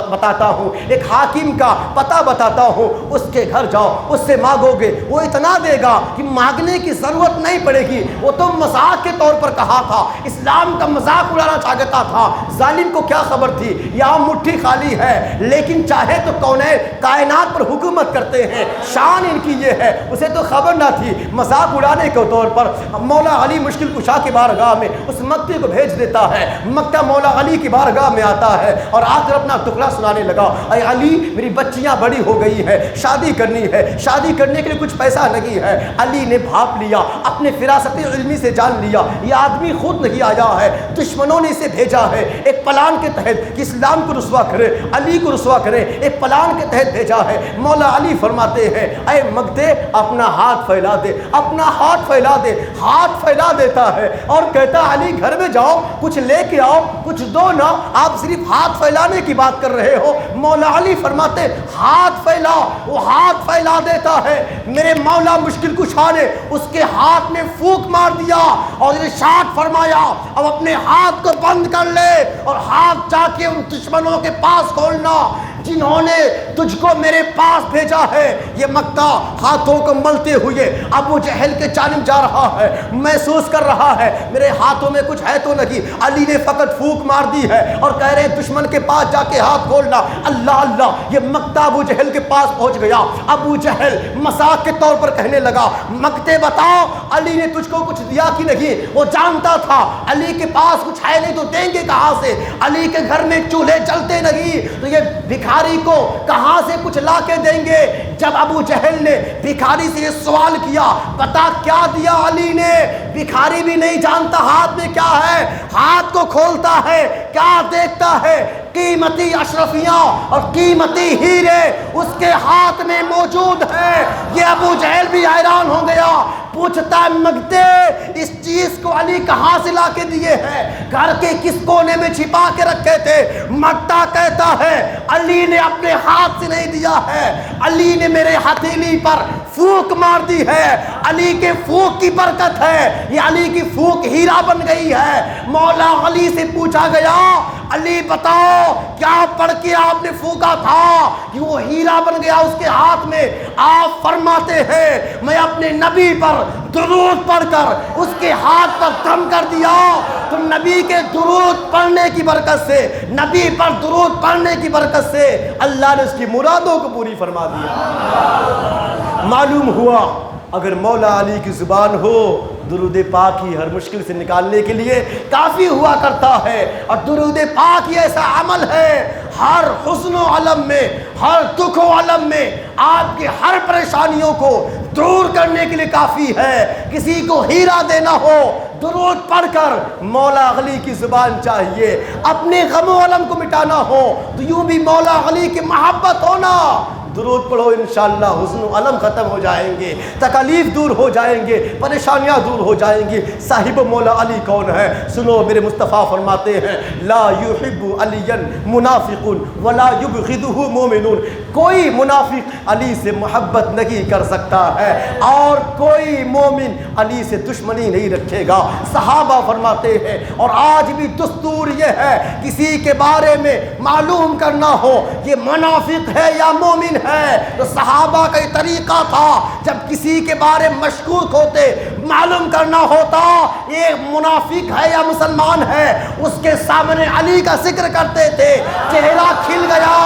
بتاتا ہوں، ایک حاکم کا پتہ بتاتا ہوں، اس کے گھر جاؤ، اس سے مانگو گے، وہ اتنا دے گا کہ مانگنے کی ضرورت نہیں پڑے گی۔ وہ تو مذاق کے طور پر کہا تھا، اسلام کا مذاق اڑانا چاہتا تھا۔ ظالم کو کیا خبر تھی یہاں مٹھی خالی ہے، لیکن چاہے تو کائنات پر حکومت کرتے ہیں، شان ان کی یہ ہے، اسے تو خبر نہ تھی۔ مذاق اڑانے کے طور پر مولا علی مشکل کشا کی بارگاہ میں اس مکتے کو بھیج دیتا ہے۔ مکہ مولا علی کی بارگاہ میں آتا ہے اور آ کر اپنا ٹکڑا سنانے لگا، اے علی میری بچیاں بڑی ہو گئی ہیں، شادی کرنی ہے، شادی کرنے کے لیے کچھ پیسہ نہیں ہے۔ علی نے بھاپ لیا، اپنے فراست علمی سے جان لیا یہ آدمی خود نہیں آیا ہے، دشمنوں نے اسے بھیجا ہے ایک پلان کے تحت کہ اسلام کو رسوا کرے، علی کو رسوا کرے، ایک پلان کے تحت بھیجا ہے۔ مولا علی فرماتے ہیں اے مگدے اپنا ہاتھ پھیلا دے، اپنا ہاتھ پھیلا دے۔ ہاتھ پھیلا دیتا ہے اور کہتا علی گھر میں جاؤ، کچھ لے کے آؤ، کچھ دو نا، آپ صرف ہاتھ پھیلانے کی بات کر رہے ہو۔ مولا علی فرماتے ہاتھ پھیلا، وہ ہاتھ پھیلا دیتا ہے۔ میرے مولا مشکل کشا نے اس کے ہاتھ میں پھونک مار دیا اور ارشاد فرمایا اب اپنے ہاتھ کو بند کر لے اور ہاتھ جا کے ان دشمنوں کے پاس کھولنا جنہوں نے تجھ کو میرے پاس بھیجا ہے۔ یہ مکہ ہاتھوں کو ملتے ہوئے ابو جہل کے جانب جا رہا ہے، محسوس کر رہا ہے میرے ہاتھوں میں کچھ ہے تو نہیں۔ علی نے فقط پھونک مار دی ہے اور کہہ رہے دشمن کے پاس جا کے ہاتھ کھولنا۔ اللہ اللہ، یہ مکہ ابو جہل کے پاس پہنچ گیا۔ ابو جہل مذاق کے طور پر کہنے لگا مکتے بتاؤ علی نے تجھ کو کچھ دیا کہ نہیں؟ وہ جانتا تھا علی کے پاس کچھ ہے نہیں تو دیں گے کہاں سے؟ علی کے گھر میں چولہے جلتے نہیں تو یہ بھکاری کو کہاں سے کچھ لا کے دیں گے؟ جب ابو جہل نے بھکاری سے یہ سوال کیا بتا کیا دیا علی نے، بھکاری بھی نہیں جانتا ہاتھ میں کیا ہے، ہاتھ کو کھولتا ہے، کیا دیکھتا ہے؟ قیمتی اشرفیاں اور قیمتی ہیرے اس کے ہاتھ میں موجود ہیں۔ یہ ابو جہل بھی حیران ہو گیا، پوچھتا ہے مگتے اس چیز کو علی کہاں سے لا کے دیے ہیں، گھر کے کس کونے میں چھپا کے رکھے تھے؟ مگتا کہتا ہے علی نے اپنے ہاتھ سے نہیں دیا ہے، علی نے میرے ہتھیلی پر پھونک مار دی ہے، علی کے پھونک کی برکت ہے، یہ علی کی پھونک ہیرا بن گئی ہے۔ مولا علی سے پوچھا گیا علی بتاؤ کیا پڑھ کے آپ نے پھونکا تھا کہ وہ ہیرا بن گیا اس کے ہاتھ میں؟ آپ فرماتے ہیں میں اپنے نبی پر درود پڑھ کر اس کے ہاتھ پر دم کر دیا، تو نبی کے درود پڑھنے کی برکت سے، نبی پر درود پڑھنے کی برکت سے اللہ نے اس کی مرادوں کو پوری فرما دیا۔ معلوم ہوا اگر مولا علی کی زبان ہو درود پاک ہی ہر مشکل سے نکالنے کے لیے کافی ہوا کرتا ہے، اور درود پاک ہی ایسا عمل ہے ہر حزن و علم میں، ہر دکھ و علم میں آپ کی ہر پریشانیوں کو دور کرنے کے لیے کافی ہے۔ کسی کو ہیرا دینا ہو درود پڑھ کر مولا علی کی زبان چاہیے، اپنے غم و علم کو مٹانا ہو تو یوں بھی مولا علی کی محبت ہونا، درود پڑھو انشاءاللہ حزن و علم ختم ہو جائیں گے، تکالیف دور ہو جائیں گے، پریشانیاں دور ہو جائیں گی۔ صاحب مولا علی کون ہے؟ سنو میرے مصطفیٰ فرماتے ہیں لا یحب علی منافق ولا یبغضہ مومن، کوئی منافق علی سے محبت نہیں کر سکتا ہے اور کوئی مومن علی سے دشمنی نہیں رکھے گا۔ صحابہ فرماتے ہیں اور آج بھی دستور یہ ہے کسی کے بارے میں معلوم کرنا ہو یہ منافق ہے یا مومن ہے تو صحابہ کا یہ طریقہ تھا، جب کسی کے بارے مشکوک ہوتے معلوم کرنا ہوتا یہ منافق ہے یا مسلمان ہے، اس کے سامنے علی کا ذکر کرتے تھے، چہرہ کھل گیا،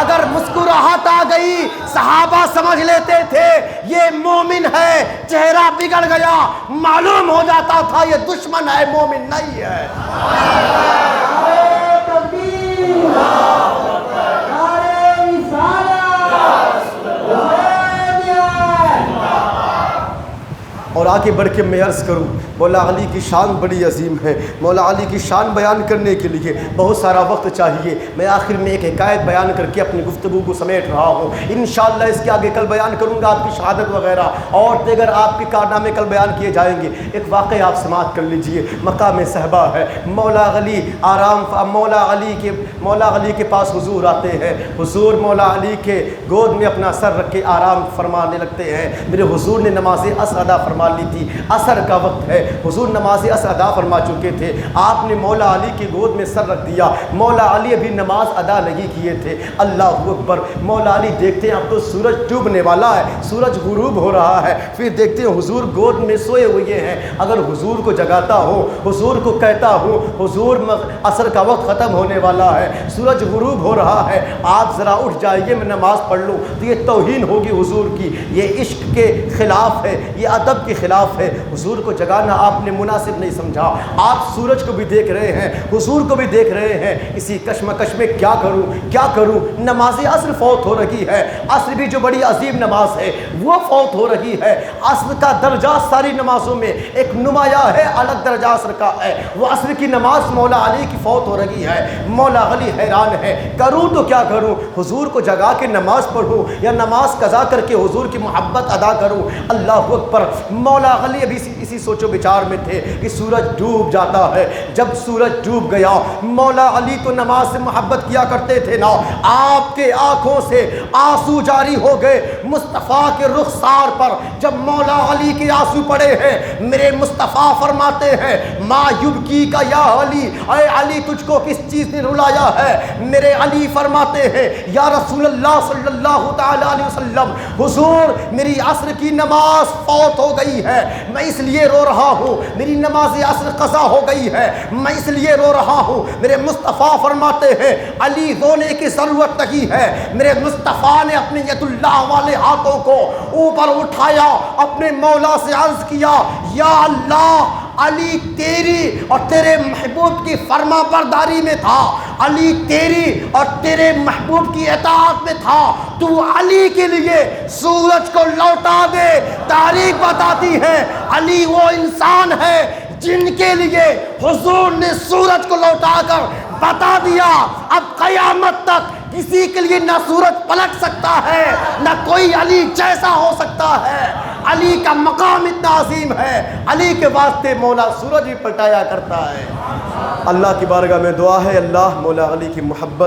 اگر مسکراہٹ آ گئی صحابہ سمجھ لیتے تھے یہ مومن ہے، چہرہ بگڑ گیا معلوم ہو جاتا تھا یہ دشمن ہے مومن نہیں ہے۔ نعرہ تکبیر، نعرہ رسالت، آگے بڑھ کے میں عرض کروں، مولا علی کی شان بڑی عظیم ہے۔ مولا علی کی شان بیان کرنے کے لیے بہت سارا وقت چاہیے۔ میں آخر میں ایک حکایت بیان کر کے اپنی گفتگو کو سمیٹ رہا ہوں۔ انشاءاللہ اس کے آگے کل بیان کروں گا آپ کی شہادت وغیرہ اور دیگر آپ کے کارنامے کل بیان کیے جائیں گے۔ ایک واقعہ آپ سماعت کر لیجئے، مقام صحبہ ہے۔ مولا علی کے پاس حضور آتے ہیں۔ حضور مولا علی کے گود میں اپنا سر رکھ کے آرام فرمانے لگتے ہیں۔ میرے حضور نے نماز عصر ادا فرما لی تھی، عصر کا وقت ہے، حضور نماز عصر ادا فرما چکے تھے۔ آپ نے مولا علی کی گود میں سر رکھ دیا۔ مولا علی ابھی نماز ادا نہیں کیے تھے۔ اللہ اکبر، مولا علی دیکھتے ہیں اب تو سورج ڈوبنے والا ہے، سورج غروب ہو رہا ہے۔ پھر دیکھتے ہیں حضور گود میں سوئے ہوئے ہیں۔ اگر حضور کو جگاتا ہوں، حضور کو کہتا ہوں حضور عصر کا وقت ختم ہونے والا ہے، سورج غروب ہو رہا ہے، آپ ذرا اٹھ جائیے میں نماز پڑھ لوں، تو یہ توہین ہوگی حضور کی، یہ عشق کے خلاف ہے، یہ ادب کے خلاف ہے۔ حضور کو جگانا آپ نے مناسب نہیں سمجھا۔ آپ سورج کو بھی دیکھ رہے ہیں، حضور کو بھی دیکھ رہے ہیں، اسی کشمکش میں کیا کروں، نماز عصر فوت ہو رہی ہے۔ عصر بھی جو بڑی عظیم نماز ہے وہ فوت ہو رہی ہے۔ عصر کا درجہ ساری نمازوں میں ایک نمایاں ہے، الگ درجہ عصر کا ہے، وہ عصر کی نماز مولا علی کی فوت ہو رہی ہے۔ مولا علی حیران ہے، کروں تو کیا کروں، حضور کو جگا کے نماز پڑھوں یا نماز قضا کر کے حضور کی محبت ادا کروں۔ اللہ اکبر، مولا علی ابھی اسی سوچ و بچار میں تھے کہ سورج ڈوب جاتا ہے۔ جب سورج ڈوب گیا، مولا علی تو نماز سے محبت کیا کرتے تھے نا، آپ کے آنکھوں سے آنسو جاری ہو گئے مصطفیٰ کے رخسار پر۔ جب مولا علی کے آنسو پڑے ہیں، میرے مصطفیٰ فرماتے ہیں ما یبکی کا یا علی، اے علی تجھ کو کس چیز نے رلایا ہے؟ میرے علی فرماتے ہیں یا رسول اللہ صلی اللہ تعالی علیہ وسلم، حضور میری عصر کی نماز فوت ہو گئی ہے، میں اس لیے رو رہا ہوں، میری نماز عصر قضا ہو گئی ہے، میں اس لیے رو رہا ہوں۔ میرے مصطفیٰ فرماتے ہیں علی رونے کی ضرورت نہیں ہے۔ میرے مصطفیٰ نے اپنے ید اللہ والے ہاتھوں کو اوپر اٹھایا، اپنے مولا سے عرض کیا یا اللہ، علی تیری اور تیرے محبوب کی فرما برداری میں تھا، علی تیری اور تیرے محبوب کی اطاعت میں تھا، تو علی کے لیے سورج کو لوٹا دے۔ تاریخ بتاتی ہے علی وہ انسان ہے جن کے لیے حضور نے سورج کو لوٹا کر بتا دیا اب قیامت تک کسی کے لیے نہ سورج پلٹ سکتا ہے، نہ کوئی علی جیسا ہو سکتا ہے۔ علی کا مقام اتنا عظیم ہے، علی کے واسطے مولا سورج بھی پلٹایا کرتا ہے۔ اللہ کی بارگاہ میں دعا ہے اللہ مولا علی کی محبت